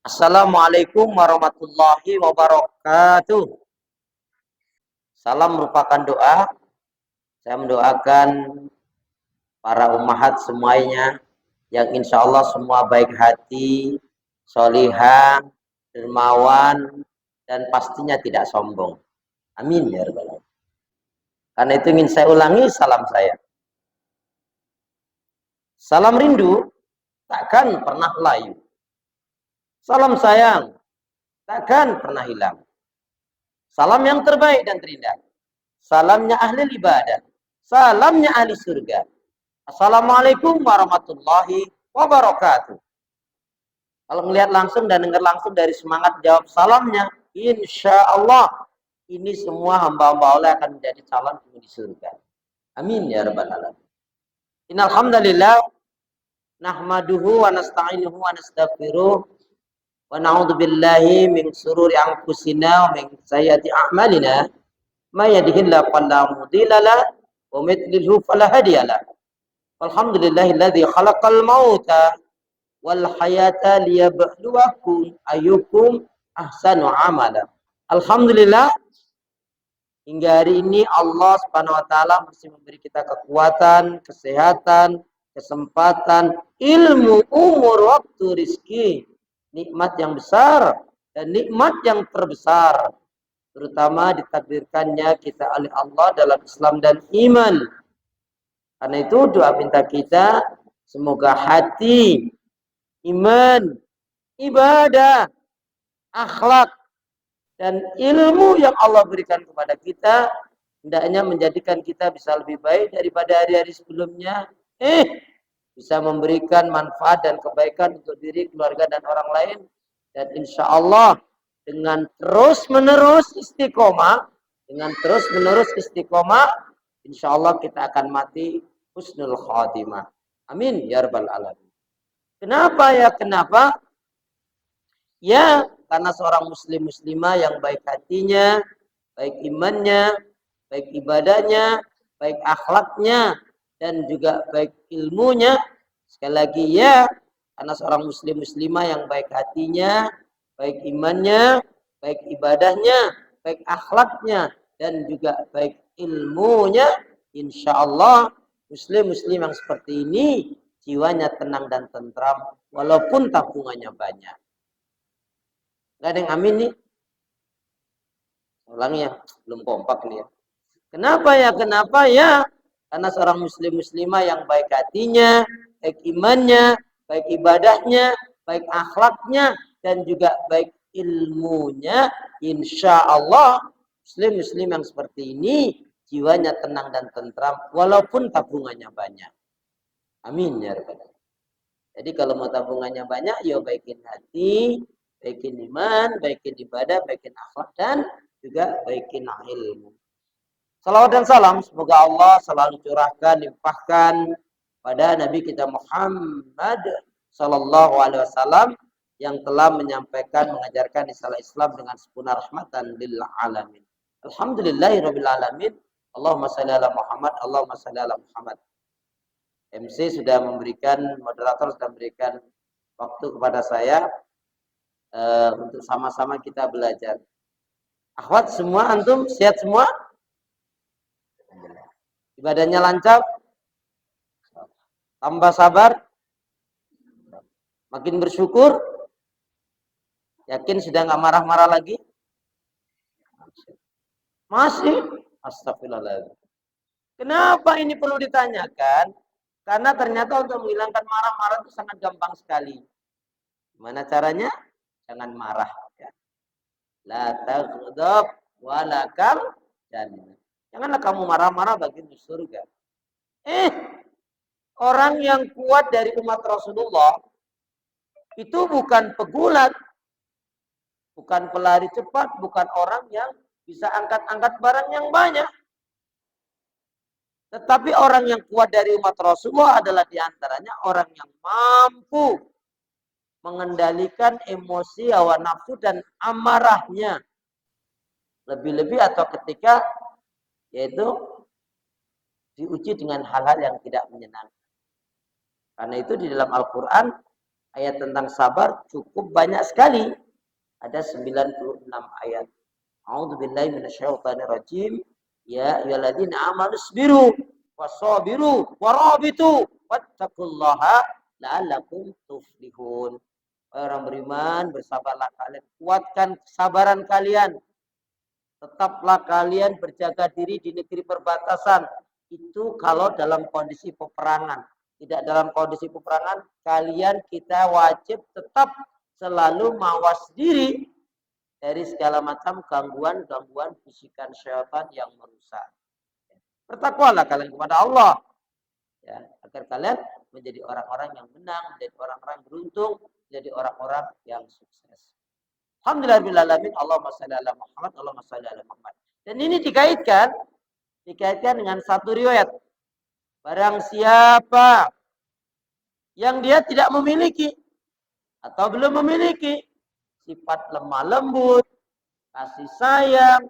Assalamualaikum warahmatullahi wabarakatuh. Salam merupakan doa. Saya mendoakan para ummahat semuanya yang insya Allah semua baik hati, solihah, dermawan, dan pastinya tidak sombong. Amin ya rabbal alamin. Karena itu ingin saya ulangi salam saya. Salam rindu takkan pernah layu. Salam sayang takkan pernah hilang. Salam yang terbaik dan terindah. Salamnya ahli ibadah. Salamnya ahli surga. Assalamualaikum warahmatullahi wabarakatuh. Kalau melihat langsung dan dengar langsung dari semangat jawab salamnya, insya Allah ini semua hamba-hamba Allah akan menjadi calon penghuni surga. Amin ya rabbal alamin. Innal hamdalillah nahmaduhu wa nasta'inuhu wa nastaghfiruh wa na'udzu billahi min shururi anfusina wa min sayyiati a'malina. May yahdihillahu fala mudilla lahu wa may yudlilhu fala hadiya lahu. Alhamdulillahilladzi khalaqal mauta wal hayata liyabluwakum ayyukum ahsanu amala. Alhamdulillah hingga hari ini Allah Subhanahu wa taala masih memberi kita kekuatan, kesehatan, kesempatan, ilmu, umur, waktu, rizki, nikmat yang besar dan nikmat yang terbesar, terutama ditakdirkannya kita oleh Allah dalam Islam dan iman. Karena itu doa minta kita semoga hati, iman, ibadah, akhlak, dan ilmu yang Allah berikan kepada kita hendaknya menjadikan kita bisa lebih baik daripada hari-hari sebelumnya. Bisa memberikan manfaat dan kebaikan untuk diri, keluarga, dan orang lain. Dan insya Allah dengan terus-menerus istiqomah, insya Allah kita akan mati husnul khatimah. Amin ya rabbal alamin. Kenapa ya? Kenapa? Ya, karena seorang muslim muslimah yang baik hatinya, baik imannya, baik ibadahnya, baik akhlaknya, dan juga baik ilmunya. Sekali lagi ya, karena seorang muslim muslimah yang baik hatinya, baik imannya, baik ibadahnya, baik akhlaknya, dan juga baik ilmunya, insya Allah muslim muslim yang seperti ini jiwanya tenang dan tentram walaupun tabungannya banyak. Gak ada yang amin nih? Ulangi ya, belum kompak nih ya. Kenapa ya? Kenapa ya? Karena seorang muslim muslimah yang baik hatinya, baik imannya, baik ibadahnya, baik akhlaknya, dan juga baik ilmunya, insya Allah muslim muslim yang seperti ini jiwanya tenang dan tentram walaupun tabungannya banyak. Amin ya rabbal alamin. Jadi kalau mau tabungannya banyak, ya baikin hati, baikin iman, baikin ibadah, baikin akhlak, dan juga baikin ilmu. Salawat dan salam semoga Allah selalu curahkan, limpahkan pada Nabi kita Muhammad sallallahu alaihi wasallam yang telah menyampaikan, mengajarkan risalah Islam dengan sempurna rahmatan lil alamin. Alhamdulillahirabbil alamin. Allahumma shalli ala Muhammad, Allahumma shalli ala Muhammad. MC sudah memberikan, moderator sudah memberikan waktu kepada saya untuk sama-sama kita belajar. Akhwat semua, antum sehat semua? Ibadahnya lancar? Tambah sabar? Makin bersyukur? Yakin sudah nggak marah-marah lagi? Masih? Astagfirullahaladzim. Kenapa ini perlu ditanyakan? Karena ternyata untuk menghilangkan marah-marah itu sangat gampang sekali. Gimana caranya? Jangan marah. Ya. La taghdab walakal jannah. Janganlah kamu marah-marah bagimu surga. Orang yang kuat dari umat Rasulullah itu bukan pegulat, bukan pelari cepat, bukan orang yang bisa angkat-angkat barang yang banyak. Tetapi orang yang kuat dari umat Rasulullah adalah diantaranya orang yang mampu mengendalikan emosi, hawa nafsu, dan amarahnya. Lebih-lebih atau ketika yaitu diuji dengan hal-hal yang tidak menyenangkan. Karena itu di dalam Al-Quran Ayat tentang sabar cukup banyak sekali. Ada 96 ayat. A'udzubillahi minasyaitonirrajim. Ya ayyuhalladzina amanu isbiru wasabiru warabitu wattaqullaha la'allakum tuflihun. Orang beriman, bersabarlah kalian, kuatkan kesabaran kalian. Tetaplah kalian berjaga diri di negeri perbatasan. Itu kalau dalam kondisi peperangan. Tidak dalam kondisi peperangan, kalian kita wajib tetap selalu mawas diri dari segala macam gangguan-gangguan bisikan syaitan yang merusak. Bertakwalah kalian kepada Allah, ya, agar kalian menjadi orang-orang yang menang, menjadi orang-orang beruntung, menjadi orang-orang yang sukses. Alhamdulillahirabbil Allahumma shalli ala Muhammad, Allahumma shalli ala Muhammad. Dan ini dikaitkan dengan satu riwayat. Barang siapa yang dia tidak memiliki atau belum memiliki sifat lemah lembut, kasih sayang,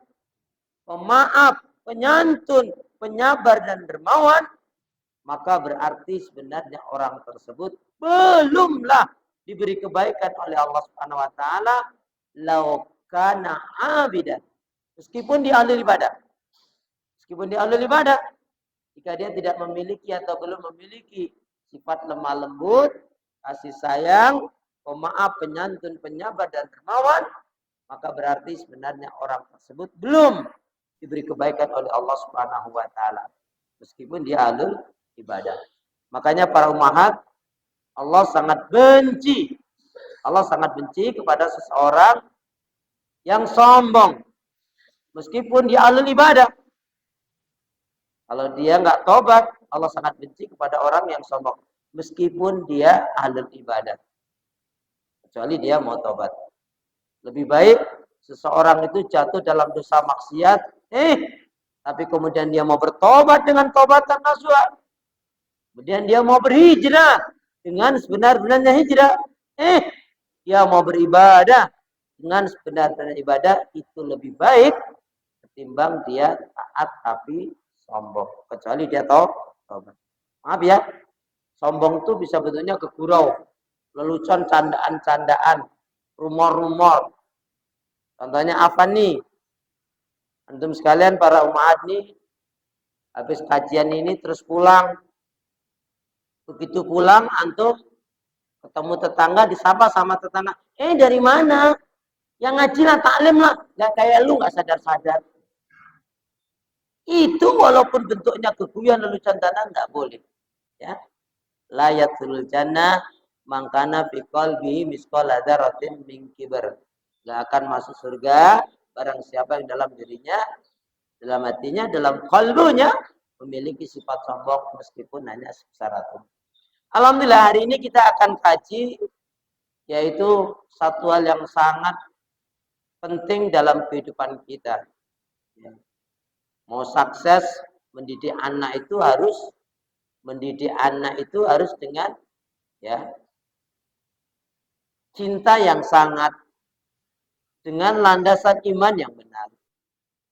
pemaaf, penyantun, penyabar dan dermawan, maka berarti sebenarnya orang tersebut belumlah diberi kebaikan oleh Allah Subhanahu wa taala, lau kana abidan. Meskipun dia ahli ibadah. Meskipun dia ahli ibadah, jika dia tidak memiliki atau belum memiliki sifat lemah lembut, kasih sayang, pemaaf, penyantun, penyabar dan dermawan, maka berarti sebenarnya orang tersebut belum diberi kebaikan oleh Allah Subhanahu wa taala. Meskipun dia ahli ibadah. Makanya para ummahat, Allah sangat benci kepada seseorang yang sombong. Meskipun dia ahli ibadah. Kalau dia nggak tobat, Allah sangat benci kepada orang yang sombong. Meskipun dia ahli ibadah. Kecuali dia mau tobat. Lebih baik seseorang itu jatuh dalam dosa maksiat. Tapi kemudian dia mau bertobat dengan tobatan nasuha. Kemudian dia mau berhijrah dengan sebenar-benarnya hijrah. Dia mau beribadah dengan sebenar-benarnya ibadah, itu lebih baik ketimbang dia taat tapi sombong. Kecuali dia tobat. Maaf ya, sombong itu bisa bentuknya ke gurau, lelucon, candaan-candaan, rumor-rumor. Contohnya apa nih? Antum sekalian para umat nih, habis kajian ini terus pulang. Begitu pulang, antum ketemu tetangga, disapa sama tetangga. Dari mana? Yang ngaji lah, taklim lah. Gak kayak lu, gak sadar-sadar. Itu walaupun bentuknya keguyan, lelucon candaan, gak boleh. Ya. La yadkhulul jannah mangkana fi qalbihi misqala dzarratin min kibr. Gak akan masuk surga barang siapa yang dalam dirinya, dalam hatinya, dalam kalbunya memiliki sifat sombong meskipun hanya sebesar atom. Alhamdulillah hari ini kita akan kaji yaitu satu hal yang sangat penting dalam kehidupan kita. Mau sukses mendidik anak itu harus dengan cinta yang sangat, dengan landasan iman yang benar.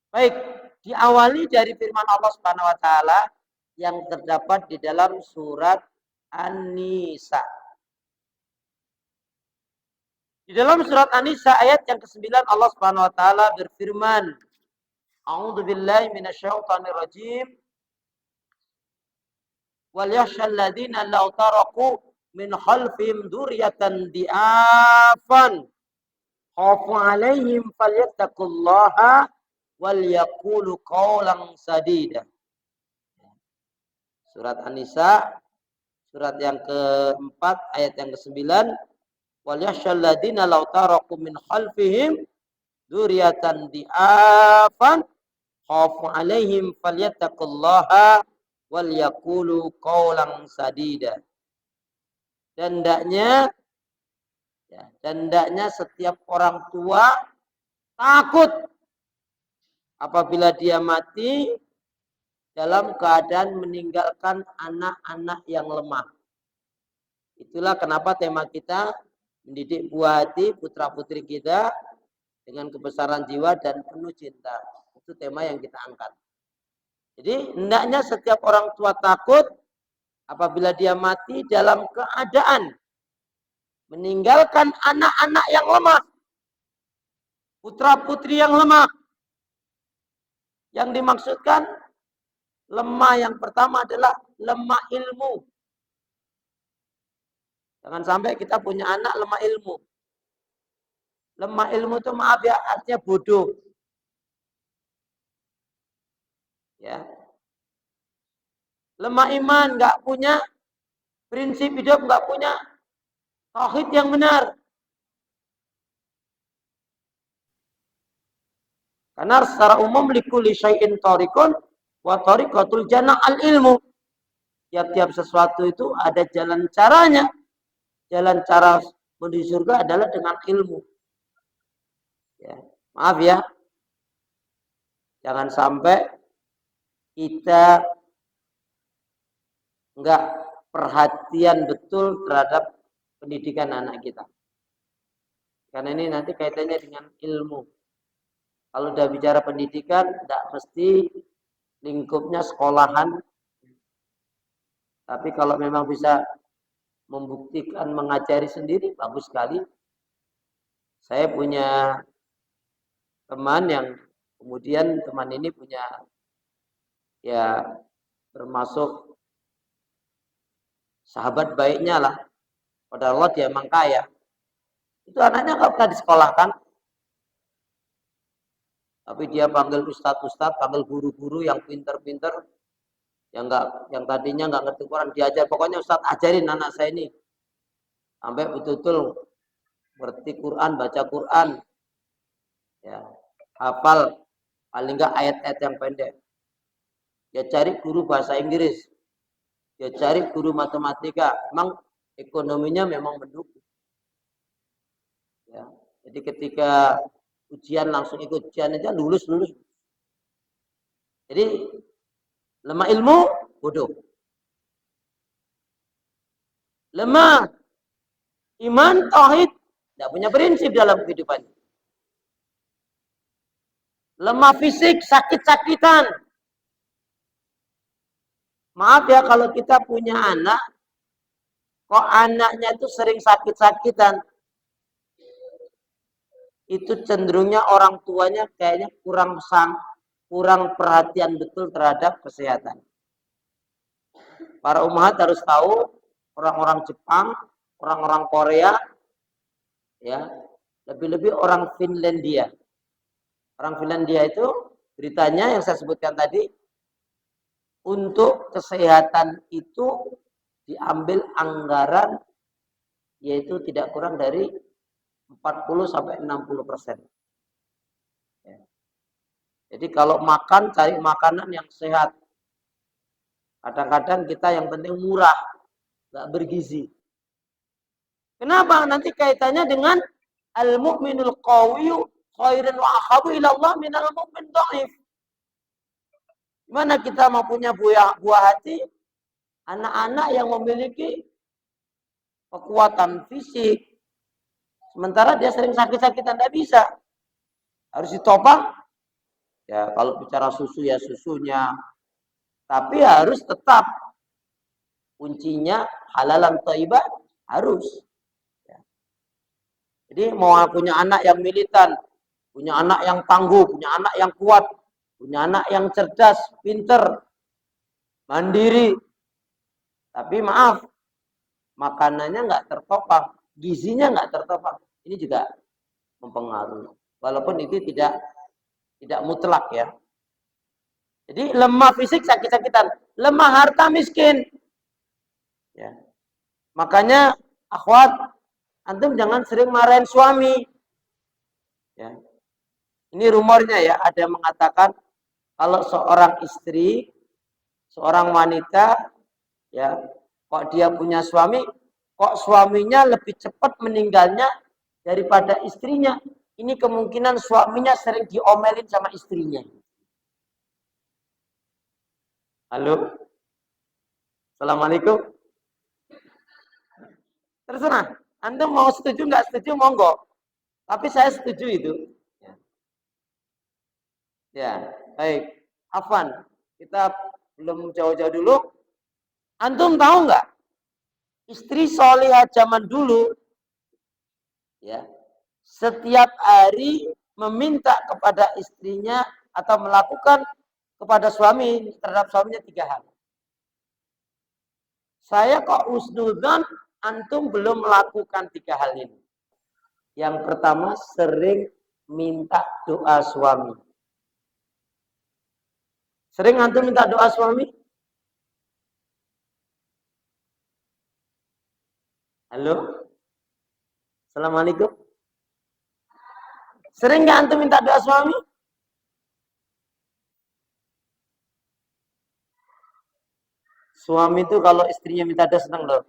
Baik, diawali dari firman Allah Subhanahu wa taala yang terdapat di dalam surat An-Nisa. Di dalam surat An-Nisa ayat yang ke-9 Allah Subhanahu wa taala berfirman, A'udzubillahi minasyaitonirrajim. Wal yakhshal ladzina law taraku min khalfihim dzurriyyatan di'afan khafu 'alaihim falyattaqullaha wal yaqulu qawlan sadida. Surat An-Nisa surat yang keempat ayat yang ke-9, wal yakhshal ladzina law taraku min khalfihim dzurriyyatan di'afan khafu 'alaihim falyattaqullaha wal yaqulu qawlan sadida. Dan hendaknya setiap orang tua takut apabila dia mati dalam keadaan meninggalkan anak-anak yang lemah. Itulah kenapa tema kita mendidik buah hati putra-putri kita dengan kebesaran jiwa dan penuh cinta. Itu tema yang kita angkat. Jadi hendaknya setiap orang tua takut apabila dia mati dalam keadaan meninggalkan anak-anak yang lemah, putra-putri yang lemah. Yang dimaksudkan lemah yang pertama adalah lemah ilmu. Jangan sampai kita punya anak lemah ilmu. Lemah ilmu itu maaf ya, artinya bodoh. Ya. Lemah iman, nggak punya prinsip hidup, nggak punya tauhid yang benar. Karena secara umum likulli syai'in thariqun wa thariqatul jannah al ilmu. Tiap-tiap sesuatu itu ada jalan caranya. Jalan cara menuju surga adalah dengan ilmu. Ya. Maaf ya, jangan sampai kita nggak perhatian betul terhadap pendidikan anak kita. Karena ini nanti kaitannya dengan ilmu. Kalau udah bicara pendidikan, tidak mesti lingkupnya sekolahan. Tapi kalau memang bisa membuktikan mengajari sendiri, bagus sekali. Saya punya teman yang kemudian teman ini punya ya termasuk sahabat baiknya lah. Pada Allah dia emang kaya. Itu anaknya nggak pernah disekolahkan. Tapi dia panggil ustadz-ustadz, panggil guru-guru yang pinter-pinter, yang tadinya nggak ngerti Quran diajar. Pokoknya ustadz ajarin anak saya ini sampai betul-betul ngerti Quran, baca Quran, ya hafal paling nggak ayat-ayat yang pendek. Dia cari guru bahasa Inggris, dia cari guru matematika. Memang ekonominya memang mendukung. Ya, jadi ketika ujian langsung ikut ujian aja lulus. Jadi lemah ilmu bodoh. Lemah iman tauhid tidak punya prinsip dalam kehidupannya. Lemah fisik sakit-sakitan. Maaf ya kalau kita punya anak kok anaknya itu sering sakit-sakitan. Itu cenderungnya orang tuanya kayaknya kurang perhatian betul terhadap kesehatan. Para umat harus tahu, orang-orang Jepang, orang-orang Korea, ya, lebih-lebih orang Finlandia. Orang Finlandia itu beritanya yang saya sebutkan tadi, untuk kesehatan itu diambil anggaran yaitu tidak kurang dari 40-60%. Ya. Jadi kalau makan, cari makanan yang sehat. Kadang-kadang kita yang penting murah, nggak bergizi. Kenapa? Nanti kaitannya dengan al-mu'minul qawiyyu khairun wa ahabu ila Allah minal mu'min dha'if. Gimana kita mau punya buah hati anak-anak yang memiliki kekuatan fisik, sementara dia sering sakit-sakitan, tidak bisa. Harus ditopang. Ya, kalau bicara susu ya susunya. Tapi harus tetap. Kuncinya halalan thayyibah harus. Ya. Jadi mau punya anak yang militan, punya anak yang tangguh, punya anak yang kuat, punya anak yang cerdas, pinter, mandiri. Tapi maaf, makanannya nggak tertopang, gizinya nggak tertopang. Ini juga mempengaruhi. Walaupun itu tidak mutlak ya. Jadi lemah fisik sakit-sakitan, lemah harta miskin. Ya. Makanya akhwat, antum jangan sering marahin suami. Ya. Ini rumornya ya, ada yang mengatakan kalau seorang istri, seorang wanita, ya, kok dia punya suami, kok suaminya lebih cepat meninggalnya daripada istrinya. Ini kemungkinan suaminya sering diomelin sama istrinya. Halo? Assalamualaikum. Terserah. Anda mau setuju nggak setuju, monggo. Tapi saya setuju itu. Ya, baik. Afwan, kita belum jauh-jauh dulu. Antum tahu nggak? Istri solihah zaman dulu Ya. Setiap hari meminta kepada istrinya atau melakukan kepada suami terhadap suaminya 3 hal. Saya kok husnudzon antum belum melakukan 3 hal ini. Yang pertama, sering minta doa suami. Sering antum minta doa suami? Halo? Assalamualaikum. Sering nggak antum minta doa suami? Suami itu kalau istrinya minta doa senang loh.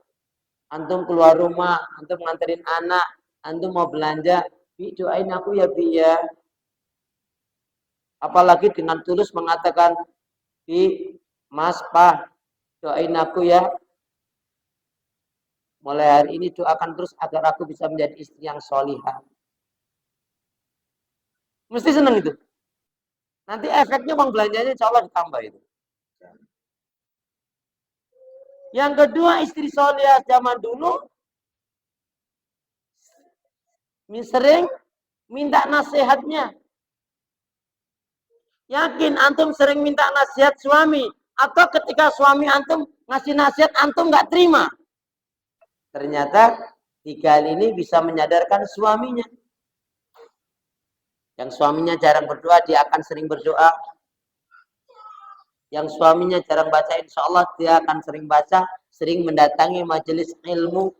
Antum keluar rumah, antum nganterin anak, antum mau belanja, Bi doain aku ya Bi ya. Apalagi dengan tulus mengatakan, Bi, Mas, Pak, doain aku ya. Mulai hari ini doakan terus agar aku bisa menjadi istri yang solihah. Mesti senang itu. Nanti efeknya uang belanjanya insya Allah ditambah itu. Yang kedua, istri solihah zaman dulu sering minta nasihatnya. Yakin antum sering minta nasihat suami, atau ketika suami antum ngasih nasihat antum nggak terima? Ternyata 3 hal ini bisa menyadarkan suaminya. Yang suaminya jarang berdoa, dia akan sering berdoa. Yang suaminya jarang baca, insya Allah dia akan sering baca, sering mendatangi majelis ilmu.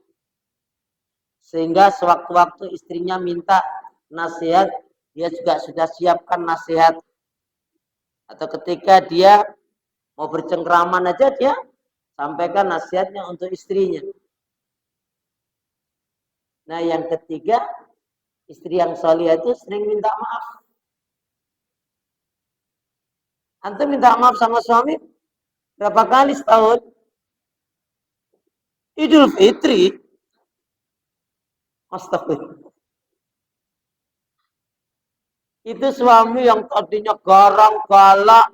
Sehingga sewaktu-waktu istrinya minta nasihat, dia juga sudah siapkan nasihat. Atau ketika dia mau bercengkraman aja, dia sampaikan nasihatnya untuk istrinya. Nah, yang ketiga, istri yang solihah itu sering minta maaf. Antum minta maaf sama suami berapa kali setahun? Idul Fitri. Astagfirullah. Itu suami yang tadinya garang, galak,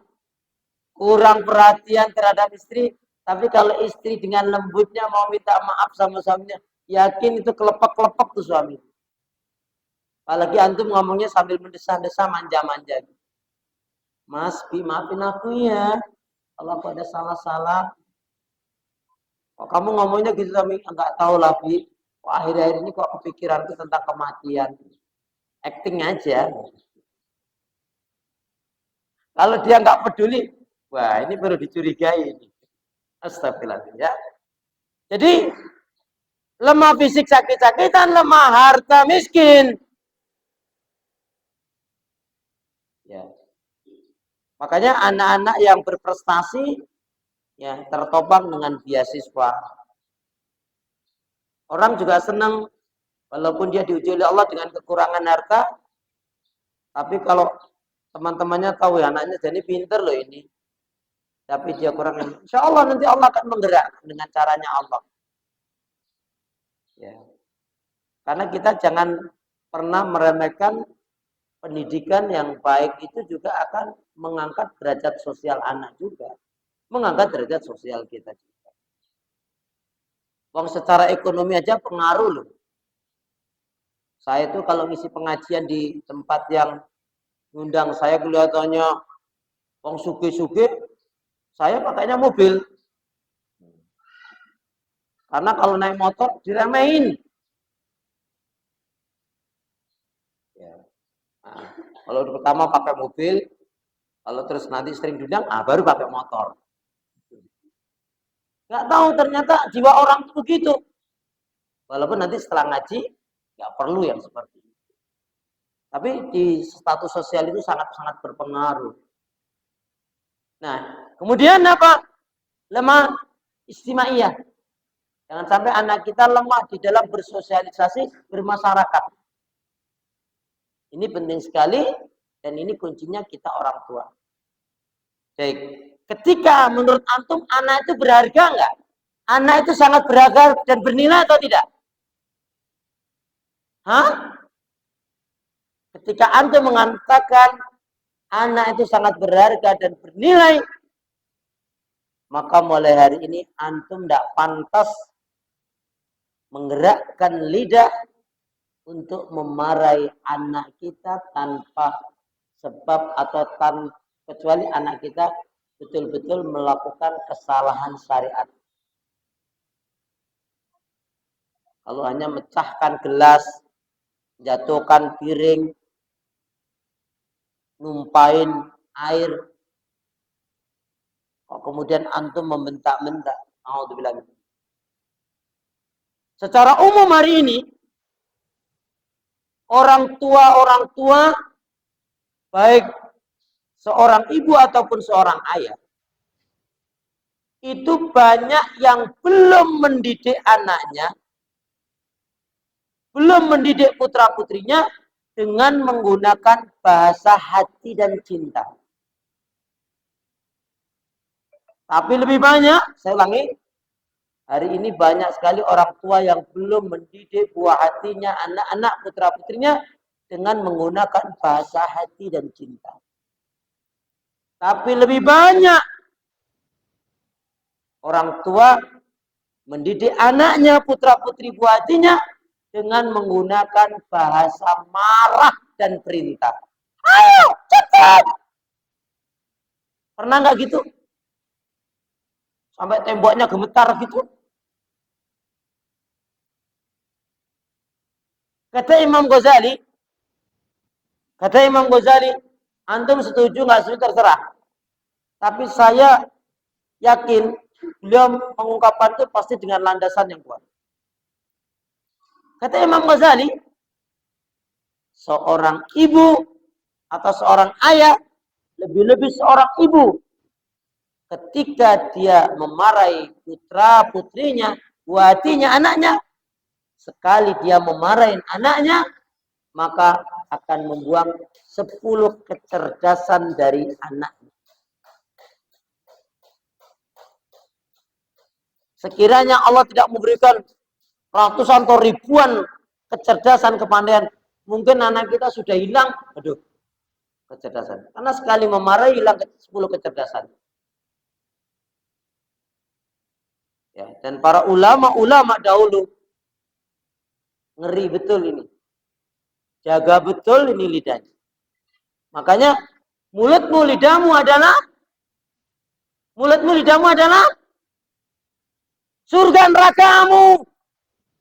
kurang perhatian terhadap istri. Tapi kalau istri dengan lembutnya mau minta maaf sama suaminya, yakin itu kelepek-kelepek tuh suami. Apalagi antum ngomongnya sambil mendesah-desah, manja-manja. Mas, Bi, maafin aku ya. Kalau aku ada salah-salah. Kok kamu ngomongnya gitu, tapi enggak tahu lah, Bi. Akhir-akhir ini kok kepikiran itu tentang kematian. Acting aja. Kalau dia nggak peduli, wah ini baru dicurigai ini. Astagfirullah ya. Jadi lemah fisik sakit-sakitan, lemah harta miskin. Ya. Makanya anak-anak yang berprestasi ya tertopang dengan beasiswa. Orang juga senang walaupun dia diuji oleh Allah dengan kekurangan harta, tapi kalau teman-temannya tahu ya anaknya jadi pinter loh ini, tapi dia kurang, insya Allah nanti Allah akan menggerakkan dengan caranya Allah. Ya. Karena kita jangan pernah meremehkan pendidikan yang baik itu juga akan mengangkat derajat sosial anak juga, mengangkat derajat sosial kita juga. Wong secara ekonomi aja pengaruh loh. Saya itu kalau ngisi pengajian di tempat yang ngundang saya kelihatannya wong sugih-sugih, saya pakainya mobil. Karena kalau naik motor diremehin. Ya. Nah, kalau pertama pakai mobil, kalau terus nanti sering diundang, baru pakai motor. Nggak tahu ternyata jiwa orang itu begitu. Walaupun nanti setelah ngaji, nggak perlu yang seperti itu. Tapi di status sosial itu sangat-sangat berpengaruh. Nah, kemudian apa? Lemah istimaiyah. Jangan sampai anak kita lemah di dalam bersosialisasi, bermasyarakat. Ini penting sekali, dan ini kuncinya kita orang tua. Baik, ketika menurut antum anak itu berharga enggak? Anak itu sangat berharga dan bernilai atau tidak? Hah? Ketika antum mengatakan anak itu sangat berharga dan bernilai, maka mulai hari ini antum tidak pantas menggerakkan lidah untuk memarahi anak kita tanpa sebab atau kecuali anak kita betul-betul melakukan kesalahan syariat. Kalau hanya mecahkan gelas, jatuhkan piring, numpain air, kok kemudian antum membentak-bentak. A'udzubillah. Secara umum hari ini, orang tua, baik seorang ibu ataupun seorang ayah, itu banyak yang belum mendidik anaknya, belum mendidik putra-putrinya dengan menggunakan bahasa hati dan cinta. Tapi lebih banyak, saya ulangi, hari ini banyak sekali orang tua yang belum mendidik buah hatinya, anak-anak putra-putrinya dengan menggunakan bahasa hati dan cinta. Tapi lebih banyak orang tua mendidik anaknya, putra-putri buah hatinya dengan menggunakan bahasa marah dan perintah. Ayo, cepat! Pernah nggak gitu? Sampai temboknya gemetar gitu. Kata Imam Ghazali, antum setuju nggak setuju terserah. Tapi saya yakin beliau mengungkapkan itu pasti dengan landasan yang kuat. Kata Imam Ghazali, seorang ibu atau seorang ayah, lebih-lebih seorang ibu, ketika dia memarahi putra putrinya, buatinya, anaknya, sekali dia memarahin anaknya, maka akan membuang 10 kecerdasan dari anaknya. Sekiranya Allah tidak memberikan ratusan atau ribuan kecerdasan, kepandaian, mungkin anak kita sudah hilang, kecerdasan. Karena sekali memarahi hilang 10 kecerdasan. Ya, dan para ulama dahulu ngeri betul ini. Jaga betul ini lidahnya. Makanya mulutmu lidahmu adalah surga nerakamu.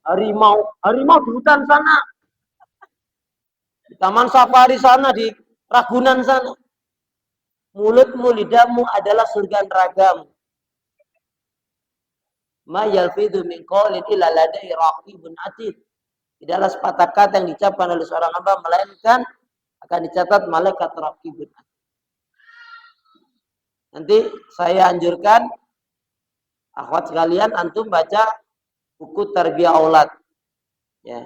Harimau di hutan sana. Di taman safari sana, di Ragunan sana. Mulutmu, lidahmu adalah surga nerakamu. Ma yalfidhu min qawlin illa ladai raqibun atid. Tidaklah sepatah kata yang diucapkan oleh seorang hamba melainkan akan dicatat malaikat raqibun atid. Nanti saya anjurkan akhwat sekalian antum baca buku Tarbiyah Aulad. Ya.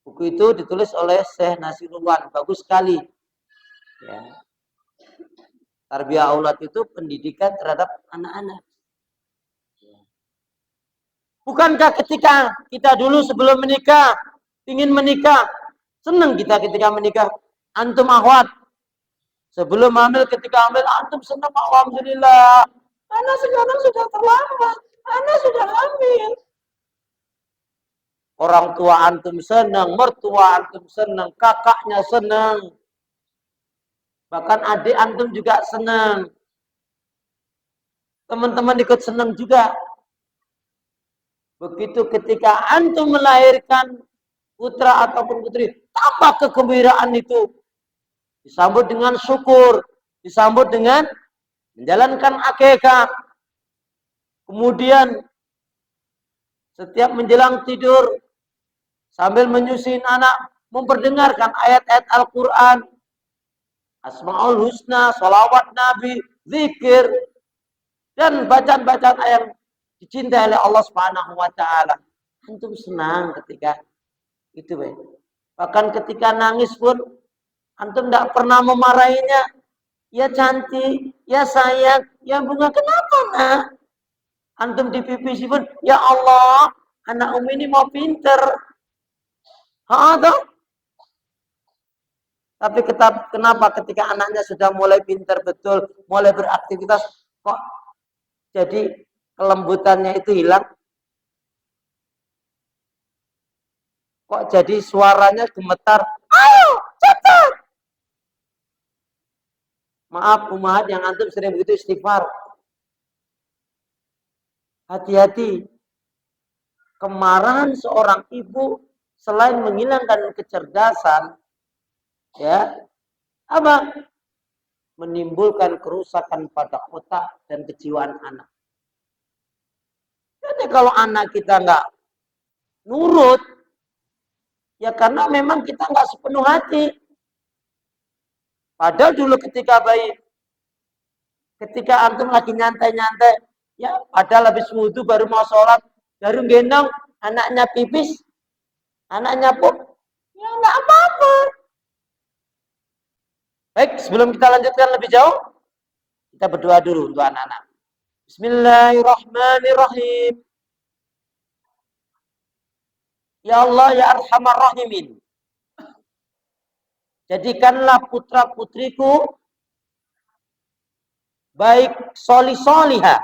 Buku itu ditulis oleh Syekh Nasirullah, bagus sekali. Ya. Tarbiyah Aulad itu pendidikan terhadap anak-anak. Bukankah ketika kita dulu sebelum menikah, ingin menikah, senang kita ketika menikah? Antum akhwat, sebelum hamil, ketika hamil, antum senang, alhamdulillah. Karena sekarang sudah terlambat, anak sudah hamil. Orang tua antum senang, mertua antum senang, kakaknya senang. Bahkan adik antum juga senang. Teman-teman ikut senang juga. Begitu ketika antum melahirkan putra ataupun putri, tambah kegembiraan itu. Disambut dengan syukur, disambut dengan menjalankan akikah. Kemudian setiap menjelang tidur, sambil menyusuin anak, memperdengarkan ayat-ayat Al-Quran, Asma'ul Husna, salawat Nabi, zikir, dan bacaan-bacaan yang dicintai oleh Allah Subhanahu wa taala. Antum senang ketika itu, baik. Bahkan ketika nangis pun antum tidak pernah memarahinya. Ya cantik, ya sayang, ya bunga, kenapa nak? Antum di pipi pun, ya Allah, anak Umi ini mau pinter. Tapi kenapa ketika anaknya sudah mulai pinter betul, mulai beraktivitas, kok jadi kelembutannya itu hilang? Kok jadi suaranya gemetar? Ayo, cepat. Maaf, umat yang antum sering begitu istighfar. Hati-hati. Kemarahan seorang ibu selain menghilangkan kecerdasan, ya, apa? Menimbulkan kerusakan pada otak dan kejiwaan anak. Jadi kalau anak kita nggak nurut, ya karena memang kita nggak sepenuh hati. Padahal dulu ketika antum lagi nyantai-nyantai, ya padahal habis wudhu baru mau sholat, baru gendong anaknya pipis, anaknya pup, ya nggak apa-apa. Baik, sebelum kita lanjutkan lebih jauh, kita berdoa dulu untuk anak-anak. Bismillahirrahmanirrahim. Ya Allah, ya Arhamar Rahimin. Jadikanlah putra-putriku baik solih-solihah,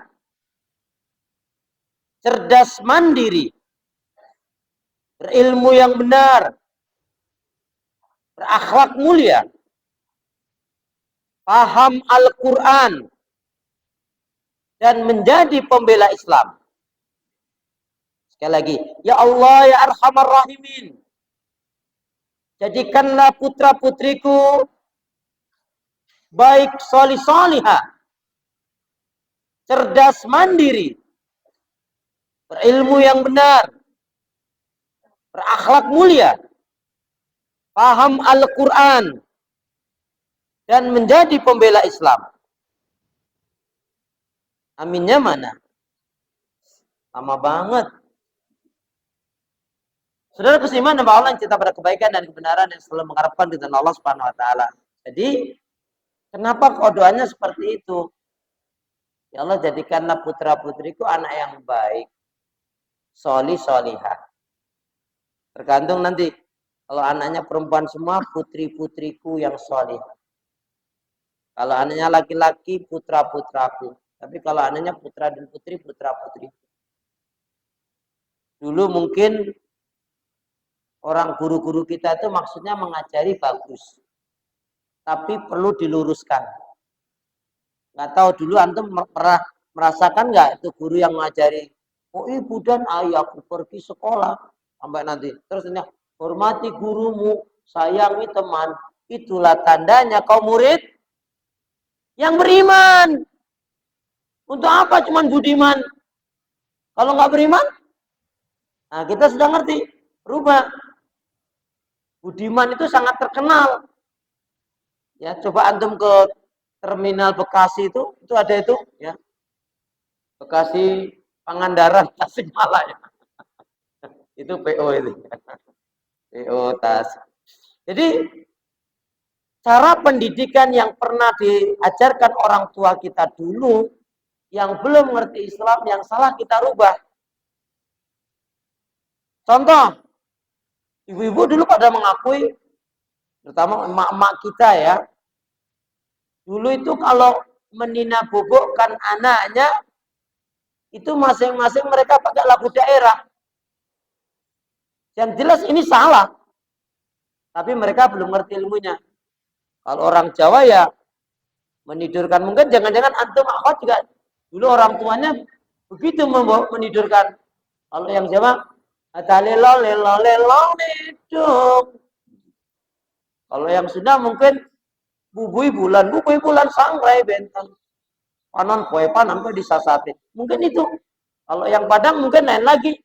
cerdas mandiri, berilmu yang benar, berakhlak mulia, paham Al-Quran, dan menjadi pembela Islam. Sekali lagi, ya Allah, ya Arhamar Rahimin. Jadikanlah putra-putriku baik solih-solihah, cerdas mandiri, berilmu yang benar, berakhlak mulia, paham Al-Quran, dan menjadi pembela Islam. Aminnya mana? Lama banget. Saudara keiman bahwa Allah yang cinta pada kebaikan dan kebenaran yang selalu mengharapkan ridha Allah Subhanahu wa taala. Jadi, kenapa kok doanya seperti itu? Ya Allah, jadikanlah putra-putriku anak yang baik, solih-solihah. Tergantung nanti. Kalau anaknya perempuan semua, putri-putriku yang solih. Kalau anaknya laki-laki, putra-putraku. Tapi kalau anaknya putra dan putri, putra-putri. Dulu mungkin orang guru-guru kita itu maksudnya mengajari bagus. Tapi perlu diluruskan. Nggak tahu dulu antum pernah merasakan nggak itu guru yang mengajari, oh ibu dan ayahku pergi sekolah. Sampai nanti. Terus ini, hormati gurumu, sayangi teman. Itulah tandanya kau murid yang beriman. Untuk apa cuman budiman? Kalau nggak beriman, nah kita sudah ngerti. Rubah. Budiman itu sangat terkenal. Ya, coba antum ke terminal Bekasi itu ada itu, ya. Bekasi Pangandaran Tasikmalaya. Itu PO itu. PO Tasik. Jadi cara pendidikan yang pernah diajarkan orang tua kita dulu, yang belum mengerti Islam, yang salah kita rubah. Contoh, ibu-ibu dulu pada mengakui, terutama emak-emak kita ya, dulu itu kalau menina bobokkan anaknya, itu masing-masing mereka pakai lagu daerah. Yang jelas ini salah. Tapi mereka belum ngerti ilmunya. Kalau orang Jawa ya menidurkan, mungkin jangan-jangan antum akhwat juga dulu orang tuanya begitu menidurkan. Kalau yang Jawa, lelo lelo lelo ledung. Kalau yang Sunda mungkin bubui bulan sangrai bentang. Panon poe panon poe disasate. Mungkin itu. Kalau yang Padang mungkin lain lagi.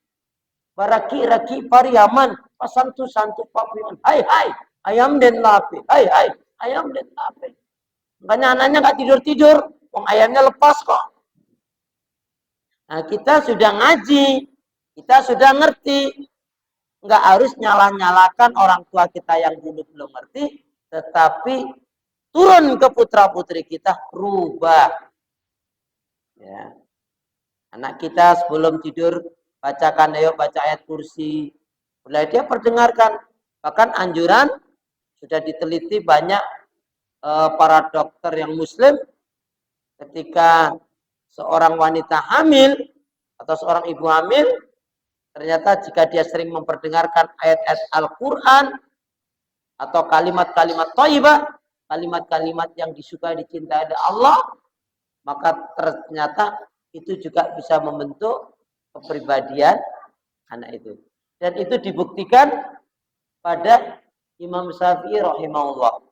Baraki raki pariaman pasantu santu papion. Hai hai ayam den lape. Hai hai ayam den lape. Makanya anaknya nggak tidur-tidur. Wong ayamnya lepas kok. Nah kita sudah ngaji. Kita sudah ngerti. Nggak harus nyala-nyalakan orang tua kita yang dulu belum ngerti. Tetapi turun ke putra-putri kita, rubah. Ya. Anak kita sebelum tidur, bacakan, ayo baca ayat kursi. Mulai dia perdengarkan. Bahkan anjuran, sudah diteliti banyak para dokter yang muslim, ketika seorang wanita hamil, atau seorang ibu hamil, Ternyata jika dia sering memperdengarkan ayat-ayat Al-Quran atau kalimat-kalimat thayyibah, kalimat-kalimat yang disukai dicintai oleh Allah, maka ternyata itu juga bisa membentuk kepribadian anak itu. Dan itu dibuktikan pada Imam Syafi'i rahimahullah.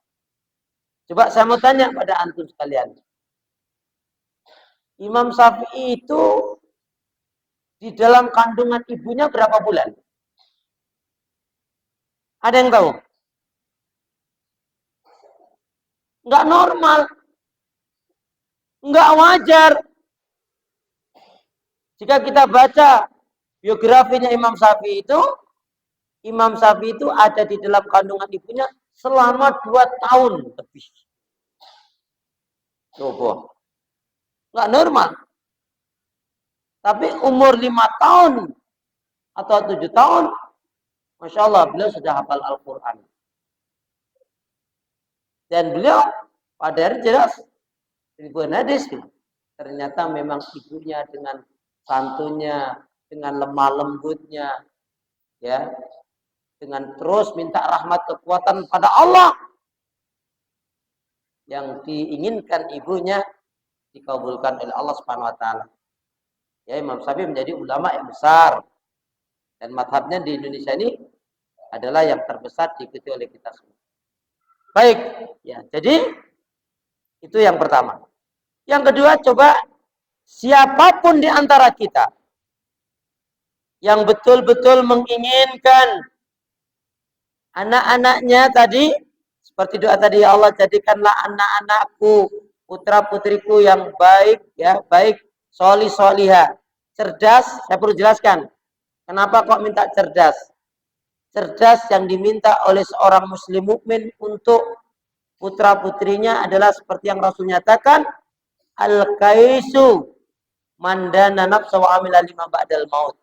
Coba saya mau tanya pada antum sekalian. Imam Syafi'i itu di dalam kandungan ibunya berapa bulan? Ada yang tahu? Enggak normal. Enggak wajar. Jika kita baca biografinya Imam Syafi'i itu ada di dalam kandungan ibunya selama 2 tahun lebih. Coba. Enggak normal. Tapi umur 5 tahun atau 7 tahun, Masya Allah, beliau sudah hafal Al-Quran. Dan beliau pada hari jelas ribuan hadis. Ternyata memang ibunya dengan santunnya, dengan lemah lembutnya, ya, dengan terus minta rahmat kekuatan pada Allah, yang diinginkan ibunya dikabulkan oleh Allah Subhanahu wa taala. Ya, Imam Syafi'i menjadi ulama yang besar, dan mazhabnya di Indonesia ini adalah yang terbesar diikuti oleh kita semua. Baik, ya. Jadi itu yang pertama. Yang kedua, coba siapapun di antara kita yang betul-betul menginginkan anak-anaknya tadi, seperti doa tadi, ya Allah, jadikanlah anak-anakku, putra-putriku yang baik, ya, baik, solih solihah, cerdas. Saya perlu jelaskan, kenapa kok minta cerdas? Cerdas yang diminta oleh seorang muslim mukmin untuk putra-putrinya adalah seperti yang Rasul nyatakan, al-kaisu mandana nafsa wa amila lima ba'dal maut.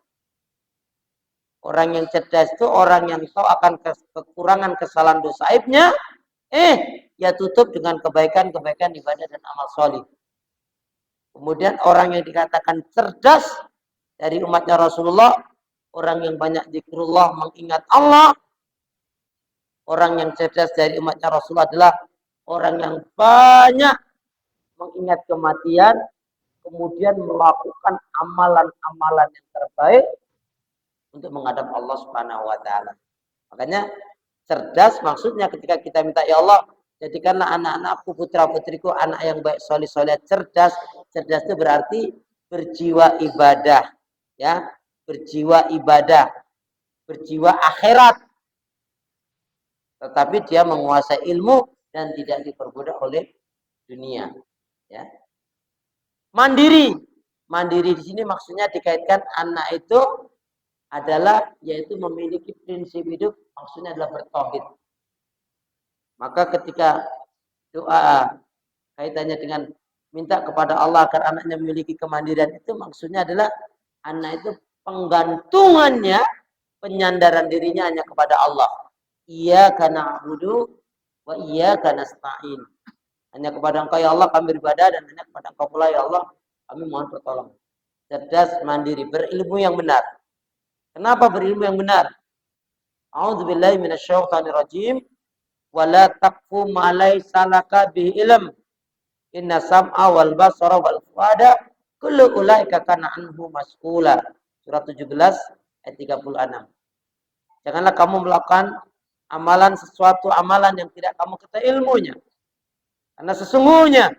Orang yang cerdas itu orang yang tahu akan kekurangan kesalahan dosa aibnya, ya tutup dengan kebaikan-kebaikan ibadah dan amal solih. Kemudian orang yang dikatakan cerdas dari umatnya Rasulullah, orang yang banyak zikrullah, mengingat Allah. Orang yang cerdas dari umatnya Rasulullah adalah orang yang banyak mengingat kematian, kemudian melakukan amalan-amalan yang terbaik untuk menghadap Allah Subhanahu wa taala. Makanya cerdas maksudnya ketika kita minta, ya Allah, jadikanlah anak-anakku, putra-putriku anak yang baik, soleh soleh, cerdas. Cerdas itu berarti berjiwa ibadah, ya, berjiwa ibadah, berjiwa akhirat. Tetapi dia menguasai ilmu dan tidak diperbudak oleh dunia, ya. Mandiri. Mandiri di sini maksudnya dikaitkan anak itu adalah yaitu memiliki prinsip hidup, maksudnya adalah bertauhid. Maka ketika doa kaitannya dengan minta kepada Allah agar anaknya memiliki kemandirian, itu maksudnya adalah anak itu penggantungannya, penyandaran dirinya hanya kepada Allah. Iyyaka na'budu wa iyyaka nasta'in. Hanya kepada Engkau ya Allah kami beribadah, dan hanya kepada Engkau pula ya Allah kami mohon pertolongan. Cerdas, mandiri, berilmu yang benar. Kenapa berilmu yang benar? A'udzubillahi minasyaitonirrajim. Wala taqfu ma laysa laka bihi ilm. Inna sam'a wal basara wal fuada kullu ulaika kana anhu mas'ula. Surat 17 ayat 36. Janganlah kamu melakukan amalan, sesuatu amalan yang tidak kamu ketahui ilmunya. Karena sesungguhnya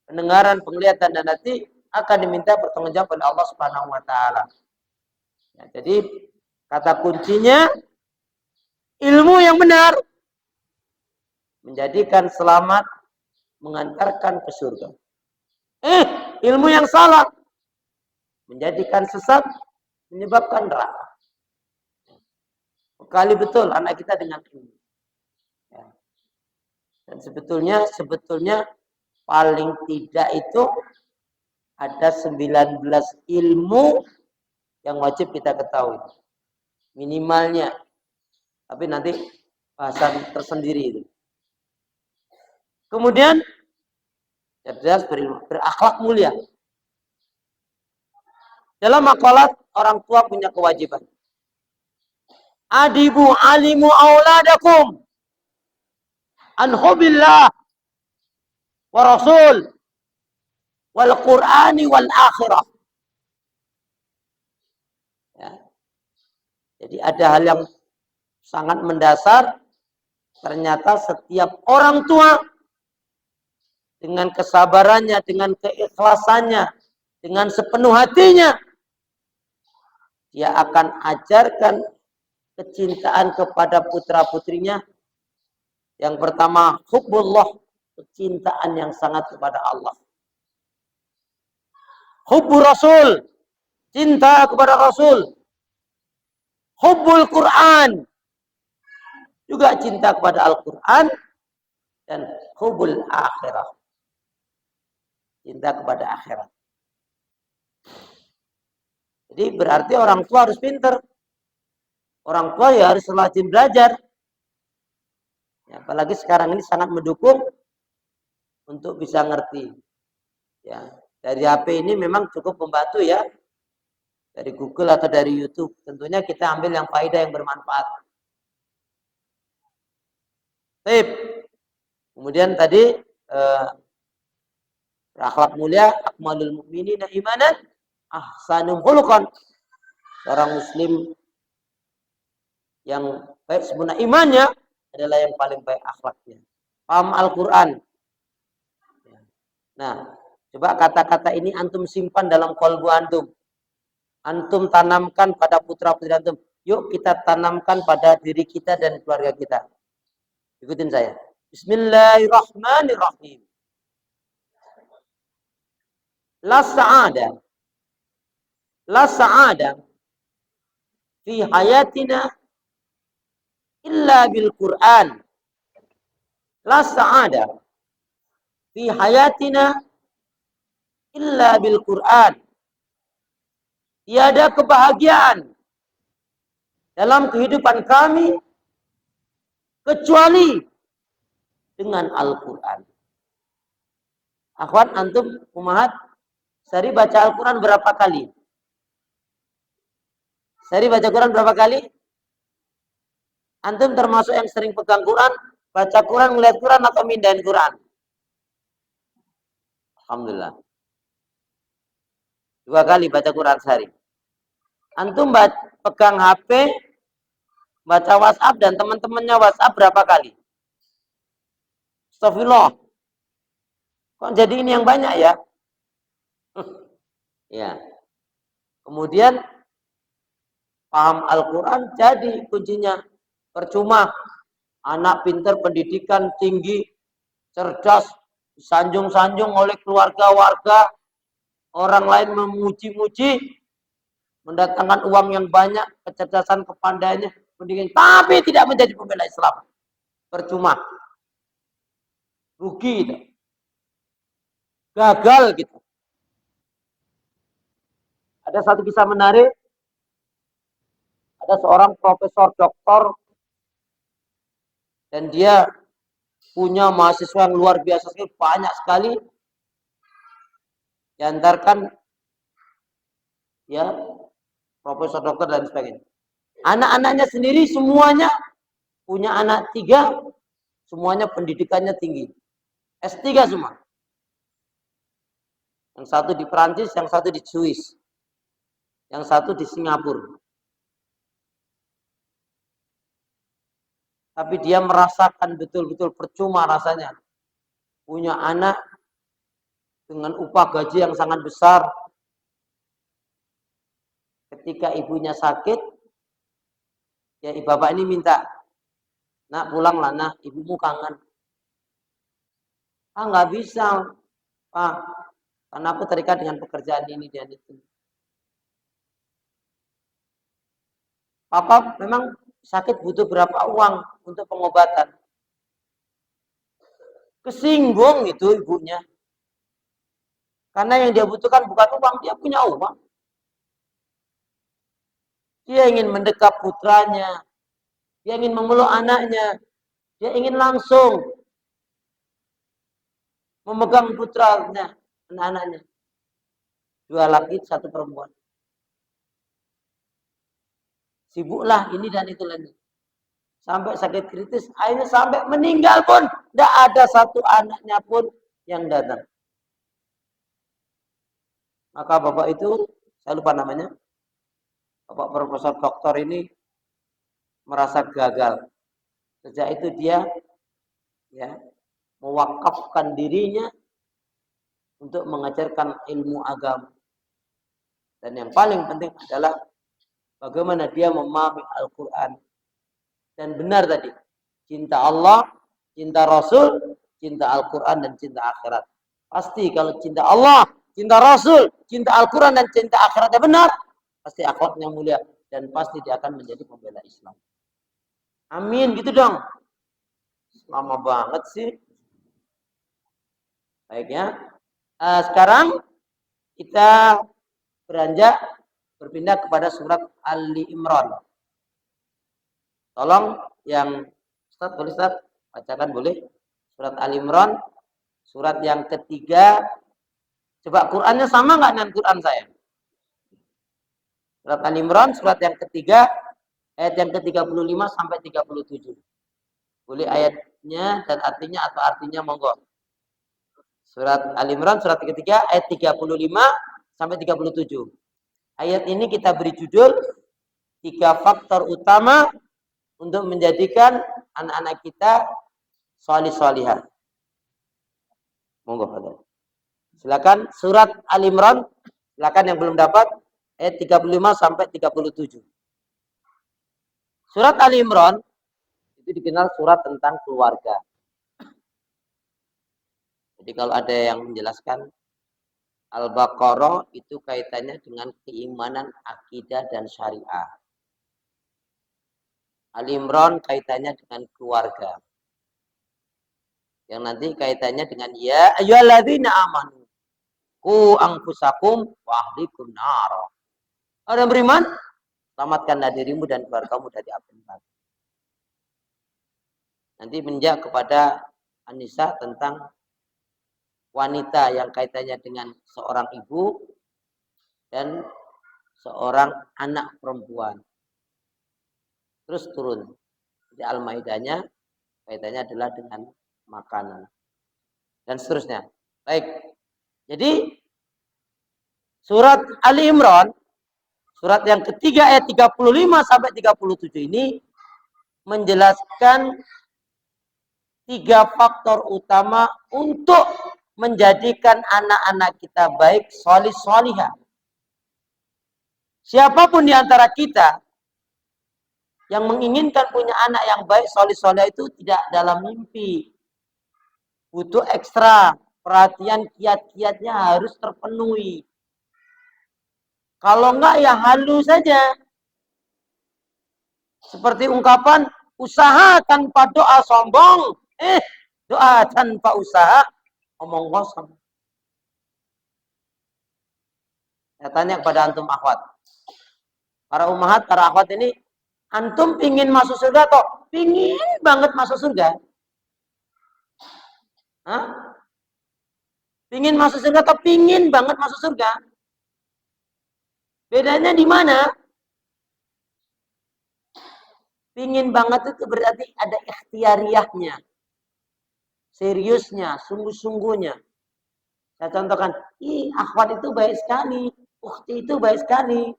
pendengaran, penglihatan dan hati akan diminta pertanggungjawab oleh Allah Subhanahu wa taala. Ya, jadi kata kuncinya ilmu yang benar menjadikan selamat, mengantarkan ke surga. Ilmu yang salah menjadikan sesat, menyebabkan neraka. Kali betul anak kita dengan ilmu. Ya. Dan sebetulnya paling tidak itu ada 19 ilmu yang wajib kita ketahui. Minimalnya. Tapi nanti bahasan tersendiri itu. Kemudian cerdas, berilmu, berakhlak mulia. Dalam makalat orang tua punya kewajiban. Adibu alimu auladakum an hubbillah wa rasul wal qur'ani wal akhirah. Ya. Jadi ada hal yang sangat mendasar. Ternyata setiap orang tua dengan kesabarannya, dengan keikhlasannya, dengan sepenuh hatinya, dia akan ajarkan kecintaan kepada putra-putrinya. Yang pertama, hubbullah, kecintaan yang sangat kepada Allah. Hubbur Rasul, cinta kepada Rasul. Hubbul Quran, juga cinta kepada Al-Quran. Dan hubbul akhirah, cinta kepada akhirat. Jadi berarti orang tua harus pintar. Orang tua ya harus rajin belajar. Ya, apalagi sekarang ini sangat mendukung untuk bisa ngerti. Ya, dari HP ini memang cukup membantu ya. Dari Google atau dari YouTube. Tentunya kita ambil yang faedah yang bermanfaat. Baik. Kemudian tadi akhlak mulia, akmalul mu'minina imanan, ahsanum khuluqan. Seorang muslim yang baik sempurna imannya adalah yang paling baik akhlaknya. Paham Al-Quran. Nah, coba kata-kata ini antum simpan dalam qalbu antum. Antum tanamkan pada putra-putri antum. Yuk kita tanamkan pada diri kita dan keluarga kita. Ikutin saya. Bismillahirrahmanirrahim. La sa'ada fi hayatina illa bil Qur'an. La sa'ada fi hayatina illa bil Qur'an. Tiada kebahagiaan dalam kehidupan kami kecuali dengan Al-Quran. Akhwan, antum umahat, sehari baca Al-Quran berapa kali? Sehari baca Quran berapa kali? Antum termasuk yang sering pegang Quran, baca Quran, ngeliat Quran atau mindahin Quran? Alhamdulillah. 2 kali baca Quran sehari. Antum pegang HP, baca WhatsApp dan teman-temannya WhatsApp berapa kali? Astagfirullah. Kok jadi ini yang banyak ya? Ya. Kemudian paham Al-Quran jadi kuncinya. Percuma anak pintar, pendidikan tinggi, cerdas, sanjung-sanjung oleh keluarga, warga, orang lain memuji-muji, mendatangkan uang yang banyak, kecerdasan, kepandaiannya, pendidikan, tapi tidak menjadi pembela Islam. Percuma. Rugi gitu. Gagal gitu. Ada satu kisah menarik. Ada seorang profesor doktor dan dia punya mahasiswa yang luar biasa sekali, banyak sekali. Diantarkan ya profesor dokter dan sebagainya. Anak-anaknya sendiri semuanya punya anak 3, semuanya pendidikannya tinggi. S3 semua. Yang satu di Perancis, yang satu di Swiss. Yang satu di Singapura. Tapi dia merasakan betul-betul percuma rasanya. Punya anak dengan upah gaji yang sangat besar. Ketika ibunya sakit, ya bapak ini minta, nak pulanglah, nak ibumu kangen. Ah, nggak bisa, Pak, karena aku terikat dengan pekerjaan ini dan itu. Papa memang sakit butuh berapa uang untuk pengobatan. Kesinggung itu ibunya. Karena yang dia butuhkan bukan uang, dia punya uang. Dia ingin mendekap putranya. Dia ingin memeluk anaknya. Dia ingin langsung memegang putranya, anak-anaknya. 2 laki, 1 perempuan. Sibuklah ini dan itu lagi. Sampai sakit kritis, akhirnya sampai meninggal pun tidak ada satu anaknya pun yang datang. Maka bapak itu, saya lupa namanya, bapak profesor doktor ini merasa gagal. Sejak itu dia ya mewakafkan dirinya untuk mengajarkan ilmu agama. Dan yang paling penting adalah bagaimana dia memahami Al-Quran. Dan benar tadi, cinta Allah, cinta Rasul, cinta Al-Quran, dan cinta akhirat. Pasti kalau cinta Allah, cinta Rasul, cinta Al-Quran, dan cinta akhiratnya benar, pasti akhlaknya mulia. Dan pasti dia akan menjadi pembela Islam. Amin, gitu dong. Lama banget sih. Baik ya. Sekarang kita beranjak berpindah kepada surat Ali Imran. Tolong yang Ustaz, boleh Ustaz bacakan boleh surat Ali Imran, surat yang ketiga. Coba Qurannya sama nggak dengan Quran saya? Surat Ali Imran, surat yang ketiga, ayat yang ke-35 sampai 37. Boleh ayatnya dan artinya atau artinya monggo. Surat Ali Imran, surat ketiga, ayat 35 sampai 37. Ayat ini kita beri judul 3 faktor utama untuk menjadikan anak-anak kita sholih-sholihah. Monggo Pak. Silakan surat Ali Imran, silakan yang belum dapat ayat 35 sampai 37. Surat Ali Imran itu dikenal surat tentang keluarga. Jadi kalau ada yang menjelaskan Al-Baqarah itu kaitannya dengan keimanan, akidah dan syariah. Ali Imran kaitannya dengan keluarga. Yang nanti kaitannya dengan ya ayyuhalladzina amanu qu anfusakum wa ahlikum nar. Orang beriman, selamatkanlah dirimu dan keluargamu dari api neraka. Nanti menjak kepada An-Nisa tentang wanita yang kaitannya dengan seorang ibu dan seorang anak perempuan. Terus turun. Di Al-Maidahnya kaitannya adalah dengan makanan. Dan seterusnya. Baik. Jadi surat Ali Imran, surat yang ketiga ayat 35 sampai 37 ini menjelaskan 3 faktor utama untuk menjadikan anak-anak kita baik, sholih-sholihah. Siapapun di antara kita yang menginginkan punya anak yang baik, sholih-sholihah itu tidak dalam mimpi. Butuh ekstra perhatian, kiat-kiatnya harus terpenuhi. Kalau enggak ya halu saja. Seperti ungkapan usaha tanpa doa sombong. Doa tanpa usaha omong kosong. Saya tanya kepada antum akhwat. Para ummahat, para akhwat ini, antum pingin masuk surga atau pingin banget masuk surga? Hah? Pingin masuk surga atau pingin banget masuk surga? Bedanya di mana? Pingin banget itu berarti ada ikhtiariyahnya. Seriusnya, sungguh-sungguhnya. Saya contohkan, akhwat itu baik sekali, ukhti itu baik sekali.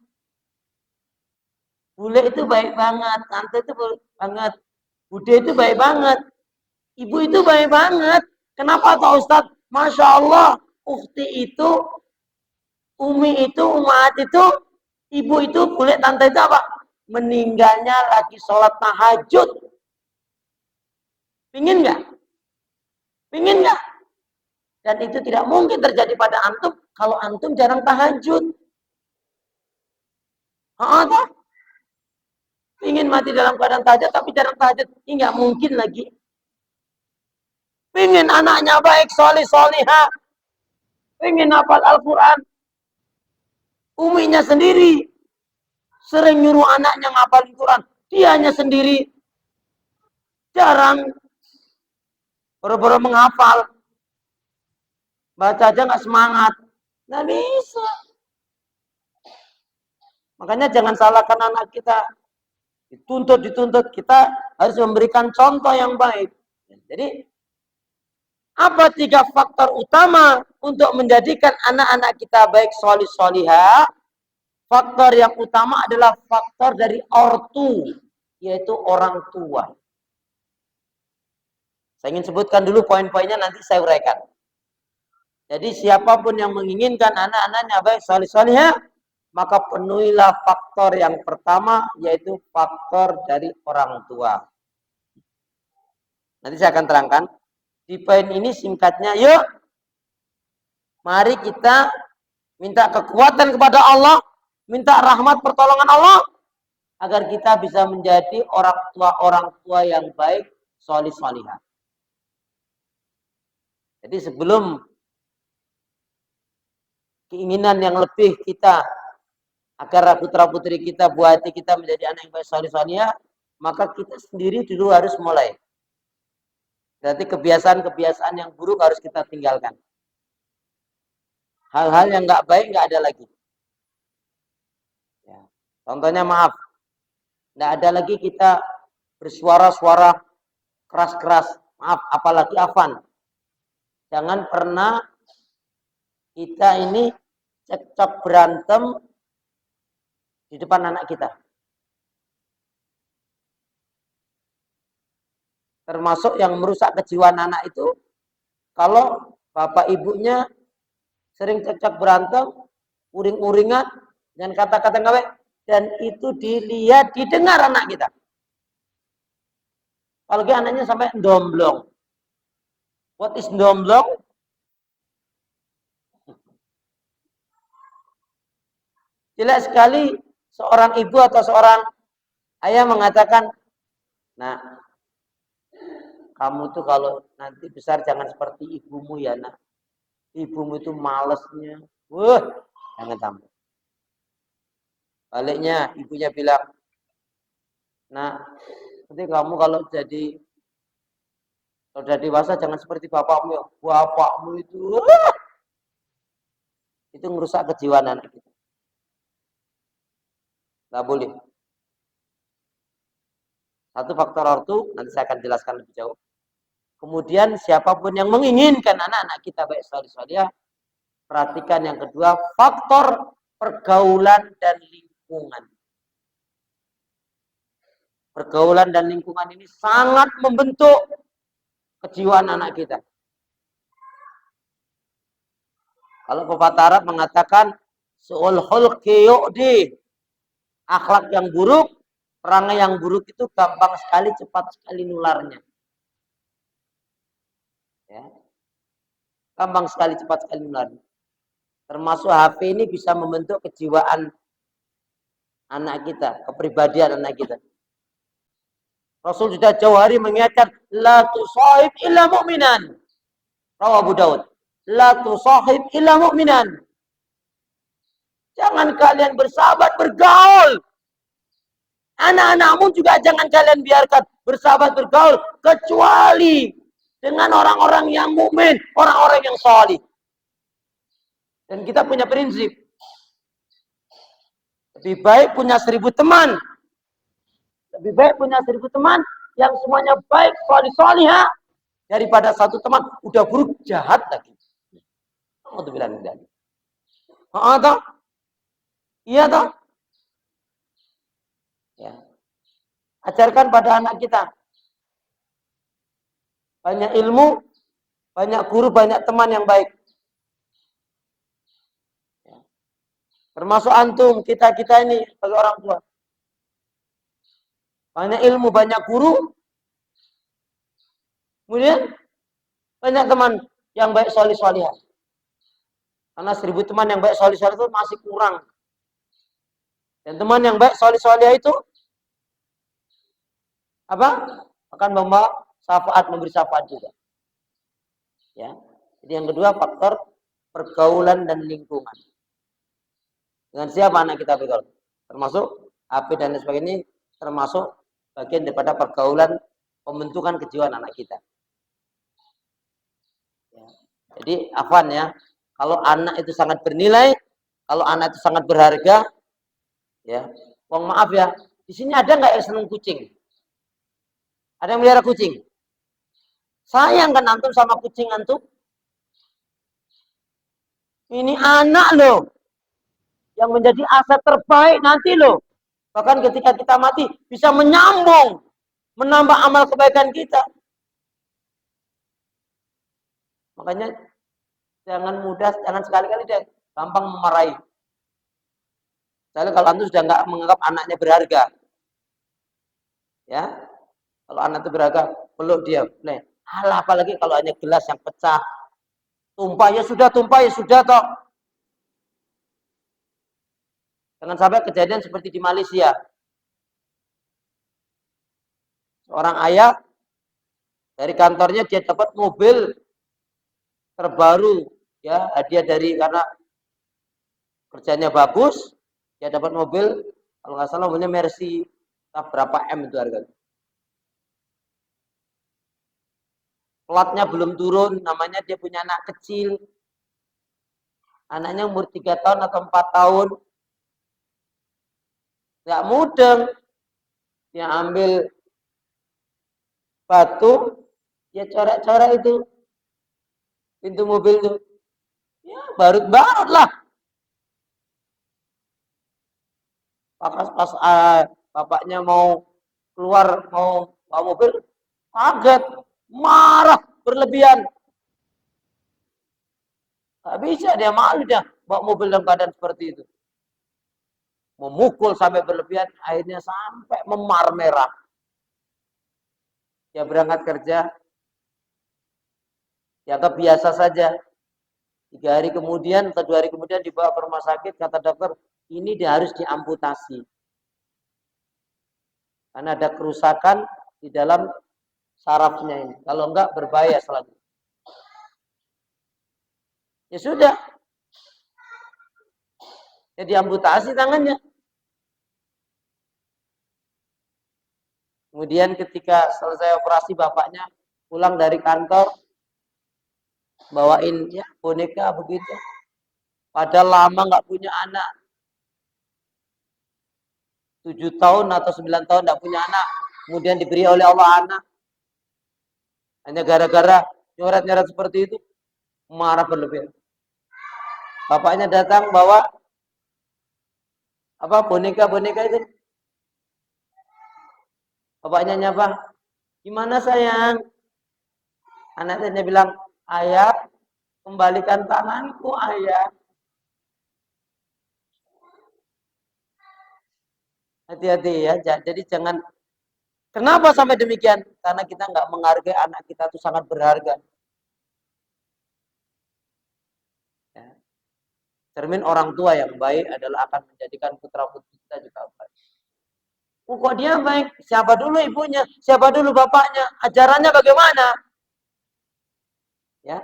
Bule itu baik banget, tante itu baik banget, bude itu baik banget, ibu itu baik banget. Kenapa Pak Ustadz? Masya Allah, ukhti itu, umi itu, umat itu, ibu itu, bule, tante itu apa? Meninggalnya lagi sholat tahajud. Pingin nggak? Pingin nggak? Dan itu tidak mungkin terjadi pada antum kalau antum jarang tahajud. Apa? Ingin mati dalam keadaan tahajud tapi jarang tahajud, ini nggak mungkin lagi. Pingin anaknya baik, solih, solihah, pingin hafal Al-Quran, uminya sendiri sering nyuruh anaknya ngapal Al-Quran, dianya sendiri jarang baru-baru menghafal, baca aja nggak semangat, nggak bisa. Makanya jangan salahkan anak kita. dituntut, kita harus memberikan contoh yang baik. Jadi, apa 3 faktor utama untuk menjadikan anak-anak kita baik solih solihah? Faktor yang utama adalah faktor dari ortu, yaitu orang tua. Saya ingin sebutkan dulu poin-poinnya, nanti saya uraikan. Jadi siapapun yang menginginkan anak-anaknya baik solih solihah, maka penuhilah faktor yang pertama, yaitu faktor dari orang tua. Nanti saya akan terangkan. Di poin ini singkatnya, yuk mari kita minta kekuatan kepada Allah, minta rahmat pertolongan Allah, agar kita bisa menjadi orang tua yang baik, solih solihah. Jadi sebelum keinginan yang lebih kita agar putra putri kita, buah hati kita menjadi anak yang baik, solih solihah, maka kita sendiri dulu harus mulai. Berarti kebiasaan-kebiasaan yang buruk harus kita tinggalkan. Hal-hal yang nggak baik nggak ada lagi. Ya. Contohnya maaf, nggak ada lagi kita bersuara-suara keras-keras. Maaf, apalagi Afan. Jangan pernah kita ini cekcok berantem di depan anak kita. Termasuk yang merusak kejiwaan anak itu, kalau bapak ibunya sering cekcok berantem, uring-uringan, dan kata-kata nggak baik, dan itu dilihat, didengar anak kita. Kalau anaknya sampai ndomblong. What is ndomblong? Jelas sekali seorang ibu atau seorang ayah mengatakan, nah, kamu tuh kalau nanti besar jangan seperti ibumu ya nak. Ibumu itu malesnya. Jangan sampai. Baliknya ibunya bilang, nah, nanti kamu kalau udah dewasa jangan seperti bapakmu ya. Bapakmu itu merusak kejiwaan anak kita. Nggak boleh. Satu faktor ortu, nanti saya akan jelaskan lebih jauh. Kemudian siapapun yang menginginkan anak-anak kita baik solih-solihah, perhatikan yang kedua, faktor pergaulan dan lingkungan. Pergaulan dan lingkungan ini sangat membentuk kejiwaan anak kita. Kalau pepatah Arab mengatakan su'ul khulqi yu'di, akhlak yang buruk, perangai yang buruk itu gampang sekali, cepat sekali nularnya. Ya. Gampang sekali, cepat sekali nularnya. Termasuk HP ini bisa membentuk kejiwaan anak kita, kepribadian anak kita. Rasul sudah jauh hari mengingatkan, la tusahib illa mu'minan. Rawahu Abu Daud. La tusahib illa mu'minan. Jangan kalian bersahabat bergaul. Anak-anakmu juga jangan kalian biarkan bersahabat bergaul kecuali dengan orang-orang yang mukmin, orang-orang yang salih. Dan kita punya prinsip, lebih baik punya 1000 teman. Lebih baik punya 1000 teman yang semuanya baik, solih-solihah, daripada satu teman udah buruk, jahat lagi. Kamu tuh bilang tidak. Toh? Iya toh? Ya. Ajarkan pada anak kita. Banyak ilmu, banyak guru, banyak teman yang baik. Ya. Termasuk antum, kita-kita ini sebagai orang tua. Banyak ilmu, banyak guru. Kemudian banyak teman yang baik solih-solihah. Karena 1000 teman yang baik solih-solihah itu masih kurang. Dan teman yang baik solih-solihah itu apa? Akan membawa syafaat, memberi syafaat juga. Ya. Jadi yang kedua faktor pergaulan dan lingkungan. Dengan siapa anak kita bergaul? Termasuk HP dan sebagainya, termasuk bagian daripada pergaulan pembentukan kejiwaan anak kita. Ya. Jadi afwan ya, kalau anak itu sangat bernilai, kalau anak itu sangat berharga, ya, mohon maaf ya, Di sini ada nggak yang seneng kucing? Ada yang melihara kucing? Sayang kan antum sama kucing antum? Ini anak loh, yang menjadi aset terbaik nanti loh. Bahkan ketika kita mati, bisa menyambung, menambah amal kebaikan kita. Makanya jangan sekali-kali deh gampang memarahi. Misalnya kalau antum sudah nggak menganggap anaknya berharga, ya, kalau anak itu berharga, peluk dia. Alah, apalagi kalau hanya gelas yang pecah, tumpah ya sudah toh. Jangan sampai kejadian seperti di Malaysia. Seorang ayah dari kantornya dia dapat mobil terbaru, ya, hadiah dari karena kerjanya bagus, dia dapat mobil, kalau nggak salah mobilnya Mercy, berapa M itu harganya. Platnya belum turun, namanya dia punya anak kecil, anaknya umur 3 tahun atau 4 tahun, nggak mudeng, dia ambil batu, dia coret-coret itu pintu mobil itu, ya barut-barut lah. Pas bapaknya mau keluar mau bawa mobil, kaget, marah berlebihan. Gak bisa, dia malu dia bawa mobil dalam keadaan seperti itu. Memukul sampai berlebihan, akhirnya sampai memar merah. Dia berangkat kerja, dianggap biasa saja. 3 hari kemudian atau 2 hari kemudian dibawa ke rumah sakit, kata dokter, ini dia harus diamputasi. Karena ada kerusakan di dalam sarafnya ini. Kalau enggak berbahaya selanjutnya. Ya sudah. Ya diamputasi tangannya. Kemudian ketika selesai operasi bapaknya pulang dari kantor, bawain ya boneka begitu. Padahal lama nggak punya anak. 7 tahun atau 9 tahun nggak punya anak. Kemudian diberi oleh Allah anak. Hanya gara-gara nyoret-nyoret seperti itu, marah berlebihan. Bapaknya datang bawa apa boneka-boneka itu. Bapaknya nyapa, gimana sayang? Anaknya bilang, ayah, kembalikan tanganku ayah. Hati-hati ya, jadi jangan. Kenapa sampai demikian? Karena kita nggak menghargai anak kita itu sangat berharga. Ya. Cermin orang tua yang baik adalah akan menjadikan putra putri kita juga baik. Kok dia baik? Siapa dulu ibunya? Siapa dulu bapaknya? Ajarannya bagaimana? Ya,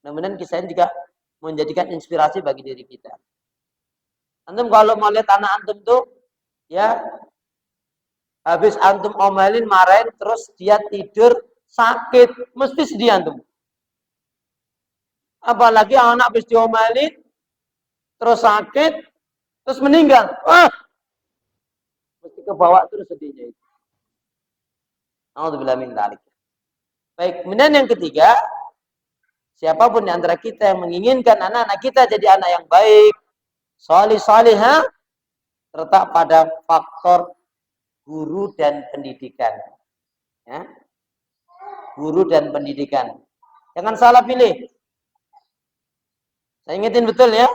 mudah-mudahan kisah ini juga menjadikan inspirasi bagi diri kita. Antum kalau mau lihat anak antum tuh, ya, habis antum omelin, marahin, terus dia tidur sakit, mesti sedih antum. Apalagi anak habis diomelin, terus sakit, terus meninggal. Mesti kebawa terus sedihnya itu. Alhamdulillah min dzalik. Baik, kemudian yang ketiga, siapapun di antara kita yang menginginkan anak-anak kita jadi anak yang baik, salih-salihah, terletak pada faktor guru dan pendidikan. Ya. Guru dan pendidikan. Jangan salah pilih. Saya ingetin betul ya.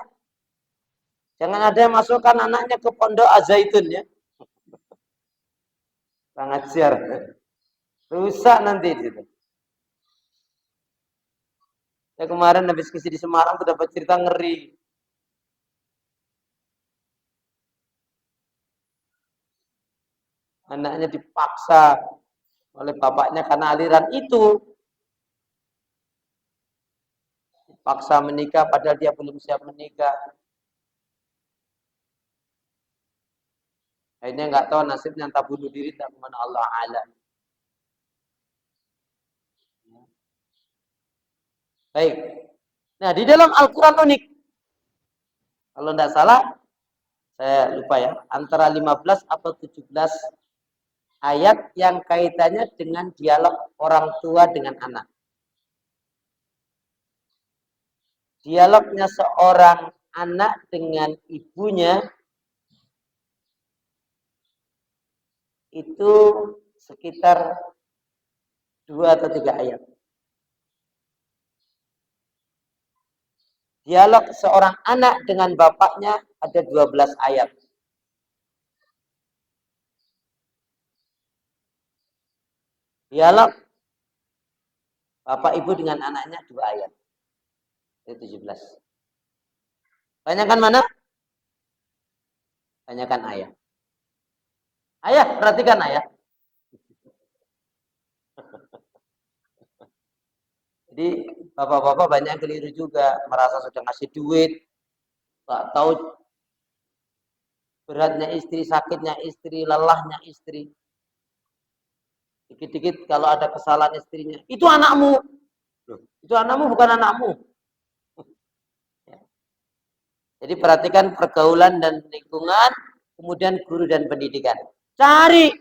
Jangan ada yang masukkan anaknya ke pondok Azaitun ya. Sangat siar. Rusak nanti itu. Ya kemarin habis kisi di Semarang tuh dapat cerita ngeri. Anaknya dipaksa oleh bapaknya karena aliran itu. Paksa menikah padahal dia belum siap menikah. Akhirnya nggak tahu nasibnya entah bunuh diri tak kemana Allah alam. Baik. Nah di dalam Al-Quran unik. Kalau tidak salah Saya lupa ya, antara 15 atau 17 ayat yang kaitannya dengan dialog orang tua dengan anak. Dialognya seorang anak dengan ibunya itu sekitar 2 atau 3 ayat. Dialog seorang anak dengan bapaknya ada 12 ayat. Dialog bapak ibu dengan anaknya 2 ayat. Itu 17. Tanyakan mana? Tanyakan ayah. Ayah, perhatikan ayah. Jadi bapak-bapak banyak yang keliru juga, merasa sudah ngasih duit, tak tahu beratnya istri, sakitnya istri, lelahnya istri. Dikit-dikit kalau ada kesalahan istrinya, itu anakmu. Loh, itu anakmu bukan anakmu. Jadi perhatikan pergaulan dan lingkungan, kemudian guru dan pendidikan. Cari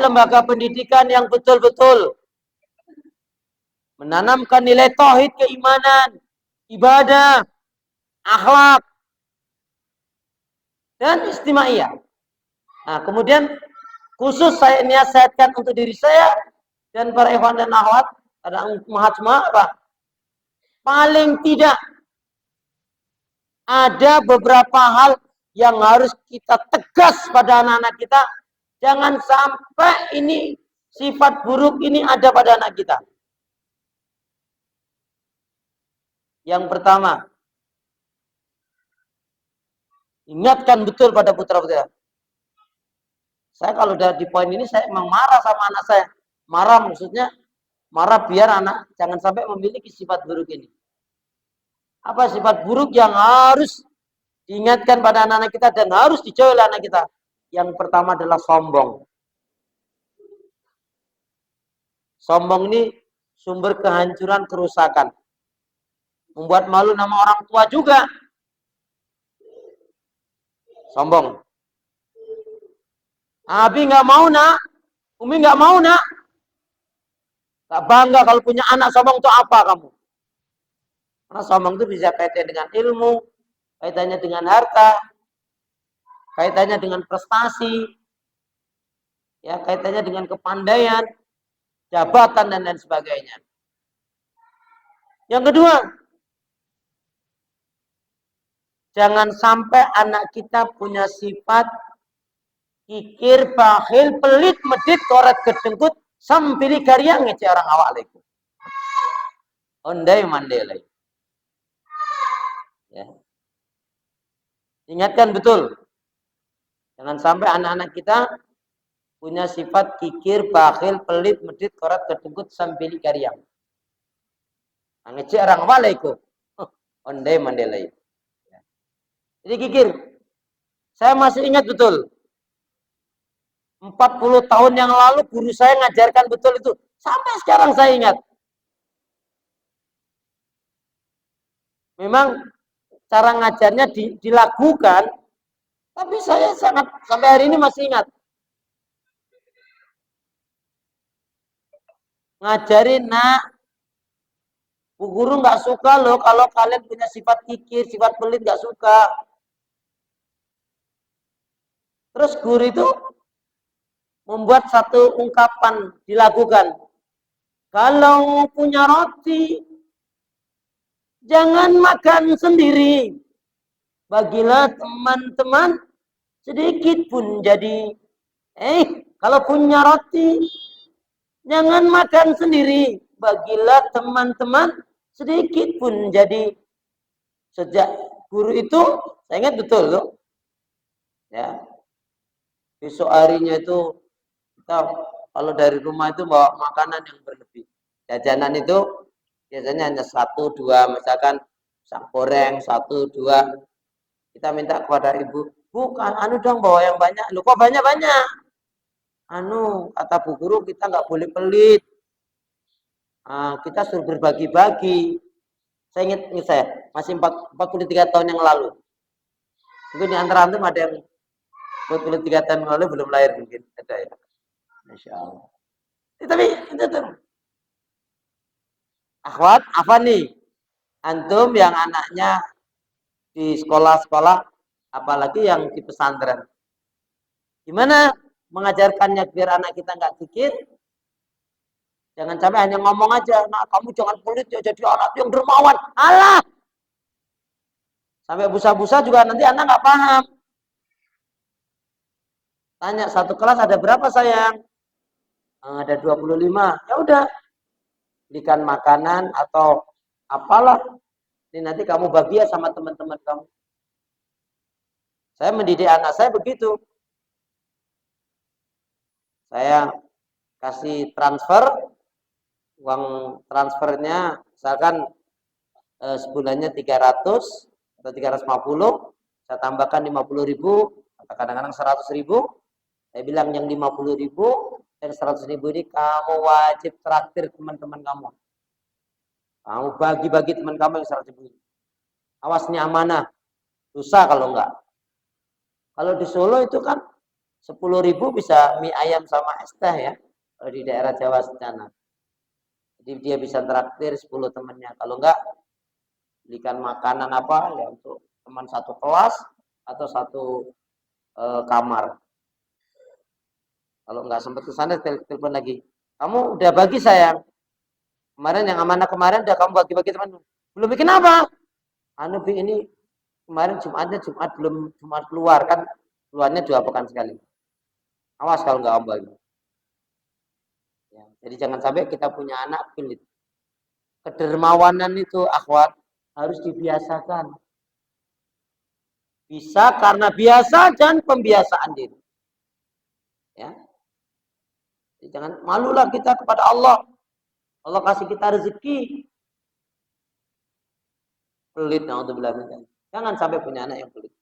lembaga pendidikan yang betul-betul menanamkan nilai tauhid, keimanan, ibadah, akhlak, dan istimaiyah. Nah, kemudian khusus saya nasihatkan untuk diri saya dan para ikhwan dan akhwat, ada mahasiswa apa? Paling tidak ada beberapa hal yang harus kita tegas pada anak-anak kita. Jangan sampai ini sifat buruk ini ada pada anak kita. Yang pertama, ingatkan betul pada putra-putra. Saya kalau udah di poin ini, saya memang marah sama anak saya. Marah maksudnya, marah biar anak jangan sampai memiliki sifat buruk ini. Apa sifat buruk yang harus diingatkan pada anak-anak kita dan harus dijauhi oleh anak kita? Yang pertama adalah sombong. Sombong ini sumber kehancuran, kerusakan. Membuat malu nama orang tua juga. Sombong. Abi nggak mau nak, Umi nggak mau nak. Gak bangga kalau punya anak sombong itu apa kamu? Karena sombong itu bisa kaitannya dengan ilmu, kaitannya dengan harta, kaitannya dengan prestasi, ya kaitannya dengan kepandaian, jabatan dan lain sebagainya. Yang kedua, jangan sampai anak kita punya sifat kikir, bakhil, pelit, medit, koret, gedengkut, sampiri garyang ngece orang awak lagi. Ondai mandai. Ya. Ingatkan betul. Jangan sampai anak-anak kita punya sifat kikir, bakhil, pelit, medit, koret, gedengkut, sampiri garyang. Ngece orang awak lagi. Ondai mandai. Jadi kikir. Saya masih ingat betul. 40 tahun yang lalu guru saya ngajarkan betul itu. Sampai sekarang saya ingat. Memang cara ngajarnya dilakukan, tapi saya sangat sampai hari ini masih ingat. Ngajarin, nak, Bu Guru nggak suka loh kalau kalian punya sifat kikir, sifat pelit, nggak suka. Terus guru itu membuat satu ungkapan dilakukan. Kalau punya roti, jangan makan sendiri. Bagilah teman-teman sedikit pun jadi. Kalau punya roti, jangan makan sendiri. Bagilah teman-teman sedikit pun jadi. Sejak guru itu, saya ingat betul loh. Ya. Besok harinya itu kita kalau dari rumah itu bawa makanan yang berlebih. Jajanan itu biasanya hanya 1-2, misalkan pisang goreng 1-2. Kita minta kepada ibu, bukan, anu dong bawa yang banyak. Lu kok banyak-banyak? Anu, kata Bu Guru kita nggak boleh pelit. Kita suruh berbagi-bagi. Saya ingat saya masih 43 tahun yang lalu. Mungkin di antara antum ada yang 23 tahun lalu belum lahir mungkin. Ada ya. Masya Allah. Tapi itu tuh. Akhwat, apa nih? Antum yang anaknya di sekolah-sekolah, apalagi yang di pesantren. Gimana mengajarkannya biar anak kita nggak pikir? Jangan sampai hanya ngomong aja, nah kamu jangan pelit ya jadi anak yang dermawan. Alah! Sampai busa-busa juga nanti anak nggak paham. Tanya, satu kelas ada berapa sayang? Ada 25. Ya udah, belikan makanan atau apalah. Ini nanti kamu bahagia sama teman-teman kamu. Saya mendidik anak saya begitu. Saya kasih transfer, uang transfernya misalkan sebulannya 300 atau 350, saya tambahkan 50.000 atau kadang-kadang 100.000. Saya bilang yang 50.000 dan 100.000 ini kamu wajib traktir teman-teman kamu. Kamu bagi-bagi teman kamu yang 100.000. Awas ini amanah. Dosa kalau enggak. Kalau di Solo itu kan 10.000 bisa mie ayam sama es teh ya. Kalau di daerah Jawa sana. Jadi dia bisa traktir 10 temannya. Kalau enggak, belikan makanan apa ya untuk teman satu kelas atau satu kamar. Kalau enggak sempat ke sana, telepon lagi. Kamu udah bagi sayang. Kemarin yang amanah kemarin udah kamu bagi-bagi teman. Belum bikin apa? Anu ini kemarin Jumat belum Jumat keluar kan. Keluarnya 2 pekan sekali. Awas kalau enggak om bagi. Ya, jadi jangan sampai kita punya anak pelit. Kedermawanan itu akhwat harus dibiasakan. Bisa karena biasa dan pembiasaan diri. Ya. Jadi jangan malulah kita kepada Allah. Allah kasih kita rezeki. Pelit, naudzubillah min dzalik. Jangan sampai punya anak yang pelit.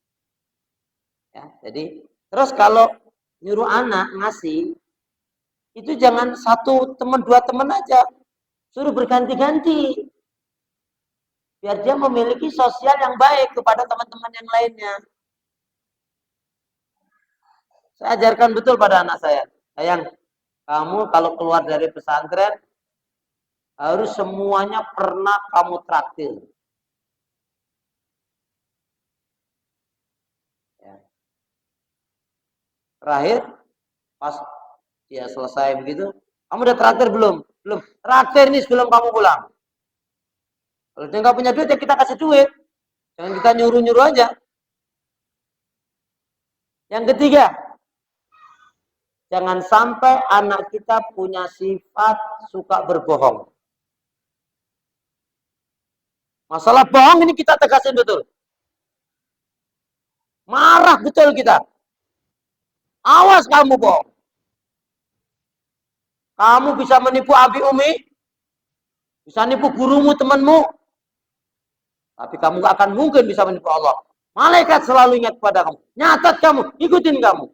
Ya, jadi terus kalau nyuruh anak ngasih itu jangan satu teman 2 teman aja. Suruh berganti-ganti. Biar dia memiliki sosial yang baik kepada teman-teman yang lainnya. Saya ajarkan betul pada anak saya. Sayang, kamu kalau keluar dari pesantren harus semuanya pernah kamu traktir. Ya. Terakhir, pas dia selesai begitu, kamu udah traktir belum? Belum. Traktir nih sebelum kamu pulang. Kalau dia nggak punya duit, ya kita kasih duit. Jangan kita nyuruh-nyuruh aja. Yang ketiga, jangan sampai anak kita punya sifat suka berbohong. Masalah bohong ini kita tegasin betul. Marah betul kita. Awas kamu bohong. Kamu bisa menipu abi umi, bisa nipu gurumu, temanmu, tapi kamu gak akan mungkin bisa menipu Allah. Malaikat selalu ingat kepada kamu, nyatat kamu, ikutin kamu.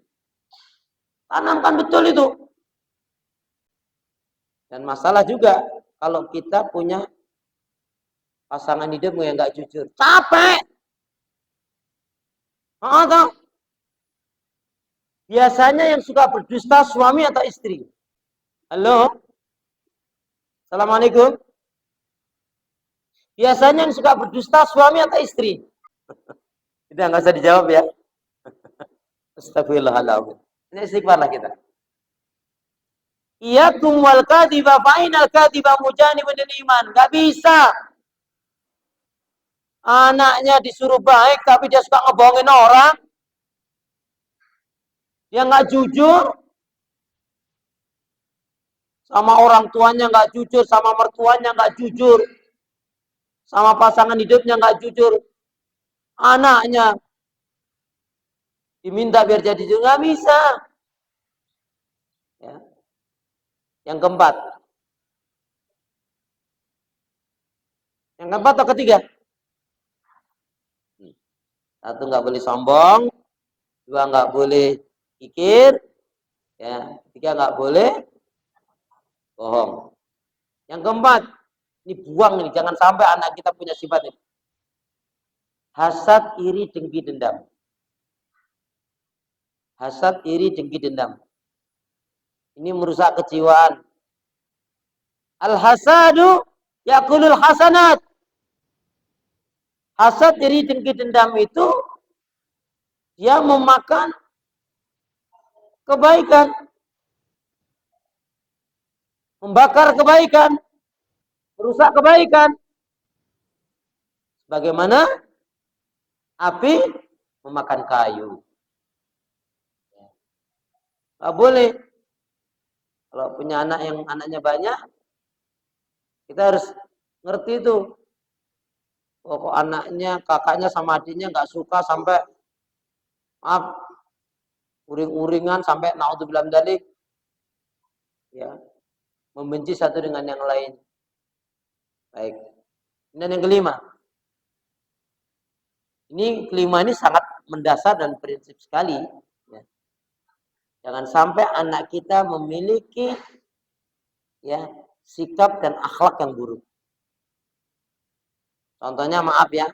Tanamkan betul itu. Dan masalah juga kalau kita punya pasangan hidupmu yang gak jujur, capek. Atau biasanya yang suka berdusta suami atau istri. Halo, assalamualaikum. Biasanya yang suka berdusta suami atau istri. Tidak, nggak usah dijawab ya. Astagfirullahaladzim. Ini istighfarlah kita. Iyakum wal kadhiba fa'inal kadhiba mujanibun iman. Nggak bisa. Anaknya disuruh baik tapi dia suka ngebohongin orang. Dia nggak jujur. Sama orang tuanya nggak jujur, sama mertuanya nggak jujur. Sama pasangan hidupnya nggak jujur. Anaknya diminta biar jadi jujur, nggak bisa. Ya. Yang keempat. Yang keempat atau ketiga? Satu, nggak boleh sombong. Dua, nggak boleh kikir. Ya. Tiga, nggak boleh bohong. Yang keempat, ini buang ini, jangan sampai anak kita punya sifat ini. Hasad, iri, dengki, dendam. Hasad, iri, dengki, dendam. Ini merusak kejiwaan. Al-hasadu yakulul hasanat. Hasad, iri, dengki, dendam itu dia memakan kebaikan, membakar kebaikan, merusak kebaikan. Bagaimana api memakan kayu. Nggak boleh. Kalau punya anak yang anaknya banyak, kita harus ngerti itu. Kok anaknya, kakaknya sama adiknya nggak suka sampai maaf uring-uringan sampai naudzubillah dzalik, ya, membenci satu dengan yang lain. Baik. Dan yang kelima. Ini kelima ini sangat mendasar dan prinsip sekali. Ya. Jangan sampai anak kita memiliki ya sikap dan akhlak yang buruk. Contohnya maaf ya,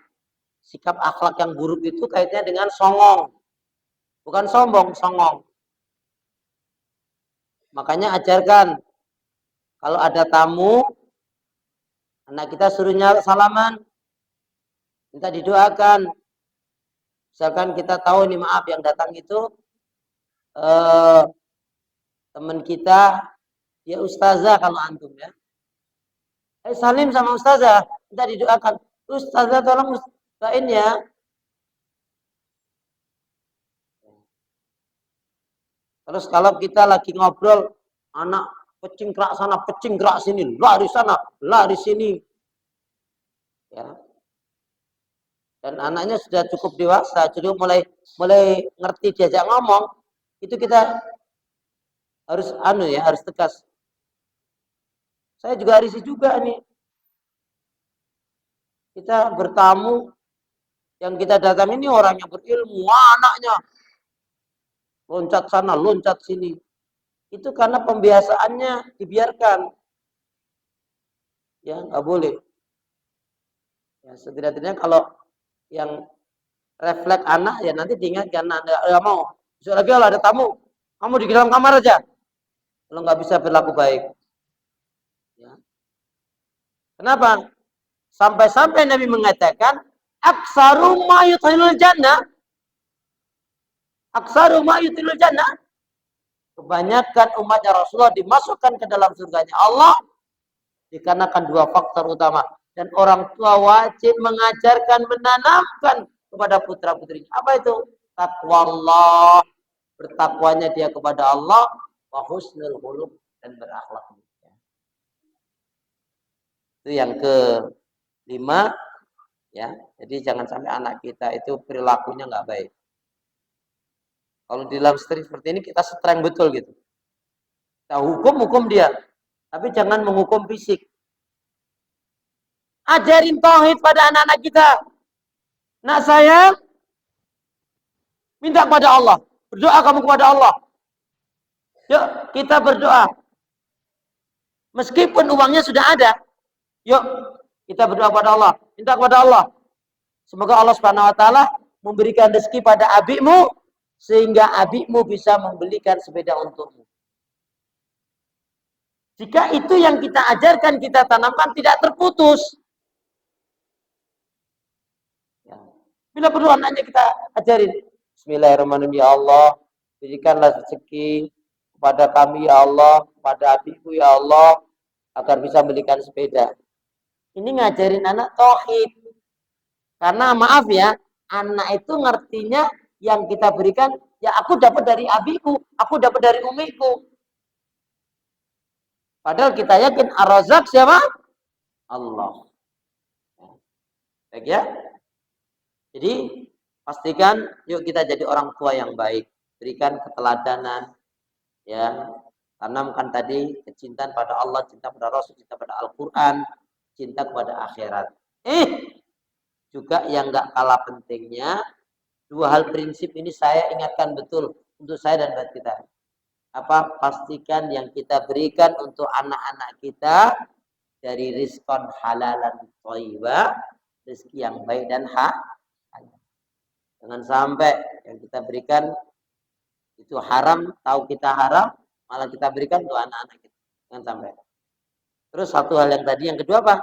sikap akhlak yang buruk itu kaitannya dengan songong. Bukan sombong, songong. Makanya ajarkan kalau ada tamu, anak kita suruhnya salaman, minta didoakan. Misalkan kita tahu nih maaf yang datang itu teman kita, dia ustazah kalau antum ya. Salim sama ustazah, minta didoakan. Ustazah tolong doain ya. Terus kalau kita lagi ngobrol, anak pecingkrak sana, pecingkrak sini, lari sana, lari sini. Ya. Dan anaknya sudah cukup dewasa, jadi mulai ngerti diajak ngomong, itu kita harus harus tegas. Saya juga risih juga nih. Kita bertamu, yang kita datang ini orang yang berilmu, anaknya loncat sana, loncat sini. Itu karena pembiasaannya dibiarkan. Ya, nggak boleh. Ya, setidaknya kalau yang refleks anak, ya nanti diingatkan, nggak mau. Besok lagi kalau ada tamu, kamu di dalam kamar aja. Kalau nggak bisa berlaku baik. Ya. Kenapa? Sampai-sampai Nabi mengatakan, aksaru ma yudkhilul jannah. Aksaru ma yudkhilul jannah. Kebanyakan umatnya Rasulullah dimasukkan ke dalam surganya Allah dikarenakan dua faktor utama. Dan orang tua wajib mengajarkan, menanamkan kepada putra-putrinya. Apa itu? Takwa Allah. Bertakwanya dia kepada Allah. Wa husnul khuluq, dan berakhlak. Itu yang kelima. Ya, jadi jangan sampai anak kita itu perilakunya nggak baik. Kalau di dalam seperti ini kita streng betul gitu. Kita hukum dia, tapi jangan menghukum fisik. Ajarin tauhid pada anak-anak kita. Nak sayang, minta kepada Allah. Berdoa kamu kepada Allah. Yuk, kita berdoa. Meskipun uangnya sudah ada, yuk kita berdoa kepada Allah. Minta kepada Allah. Semoga Allah Subhanahu wa taala memberikan rezeki pada abikmu sehingga abikmu bisa membelikan sepeda untukmu. Jika itu yang kita ajarkan, kita tanamkan, tidak terputus. Ya. Bila perlu anaknya kita ajarin. Bismillahirrahmanirrahim. Ya Allah, berikanlah rezeki kepada kami ya Allah, kepada adikku ya Allah, agar bisa belikan sepeda. Ini ngajarin anak tauhid. Karena maaf ya, anak itu ngertinya yang kita berikan, ya aku dapat dari abiku, aku dapat dari umiku. Padahal kita yakin ar-razak siapa? Allah. Baik ya. Jadi pastikan yuk kita jadi orang tua yang baik, berikan keteladanan, ya, tanamkan tadi kecintaan pada Allah, cinta pada Rasul, cinta pada Al-Quran, cinta kepada akhirat. Juga yang nggak kalah pentingnya, dua hal prinsip ini saya ingatkan betul untuk saya dan buat kita. Apa? Pastikan yang kita berikan untuk anak-anak kita dari rizqan halalan thayyibah, rezeki yang baik dan halal. Jangan sampai yang kita berikan Itu haram, tahu kita haram, malah kita berikan untuk anak-anak kita. Jangan sampai. Terus satu hal yang tadi, yang kedua apa?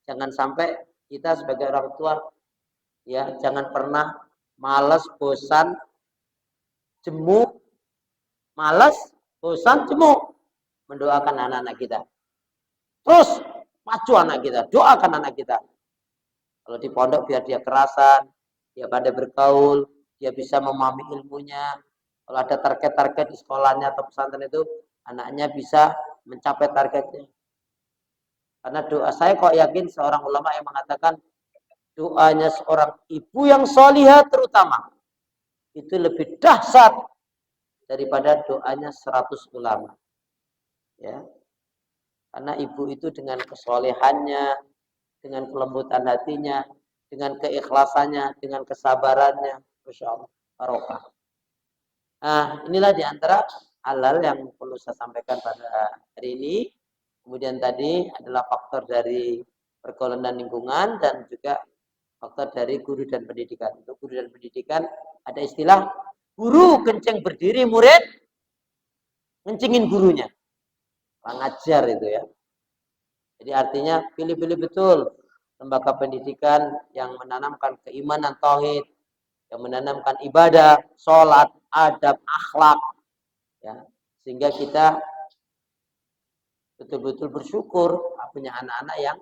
Jangan sampai kita sebagai orang tua, ya, jangan pernah malas, bosan, jemu, malas, bosan, jemu mendoakan anak-anak kita. Terus maju anak kita, doakan anak kita. Kalau di pondok biar dia kerasan, dia pandai bergaul, dia bisa memahami ilmunya. Kalau ada target-target di sekolahnya atau pesantren itu, anaknya bisa mencapai targetnya. Karena doa, saya kok yakin seorang ulama yang mengatakan doanya seorang ibu yang solihah terutama itu lebih dahsyat daripada doanya 100 ulama. Ya. Karena ibu itu dengan kesolehannya, dengan kelembutan hatinya, dengan keikhlasannya, dengan kesabarannya, Masya Allah, barokah. Nah, inilah diantara hal-hal yang perlu saya sampaikan pada hari ini. Kemudian tadi adalah faktor dari pergaulan dan lingkungan dan juga faktor dari guru dan pendidikan. Untuk guru dan pendidikan ada istilah guru kencing berdiri, murid kencingin gurunya. Pengajar itu ya. Jadi artinya pilih-pilih betul lembaga pendidikan yang menanamkan keimanan tauhid, yang menanamkan ibadah, sholat, adab, akhlak, ya, sehingga kita betul-betul bersyukur punya anak-anak yang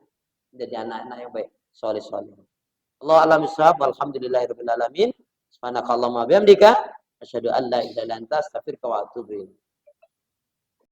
menjadi anak-anak yang baik, soleh-soleh. Allah alam ishab, alhamdulillahirabbil alamin. Subhanakallahumma bihamdika asyhadu an la ilaha illa anta astaghfiruka wa atubu ilaik.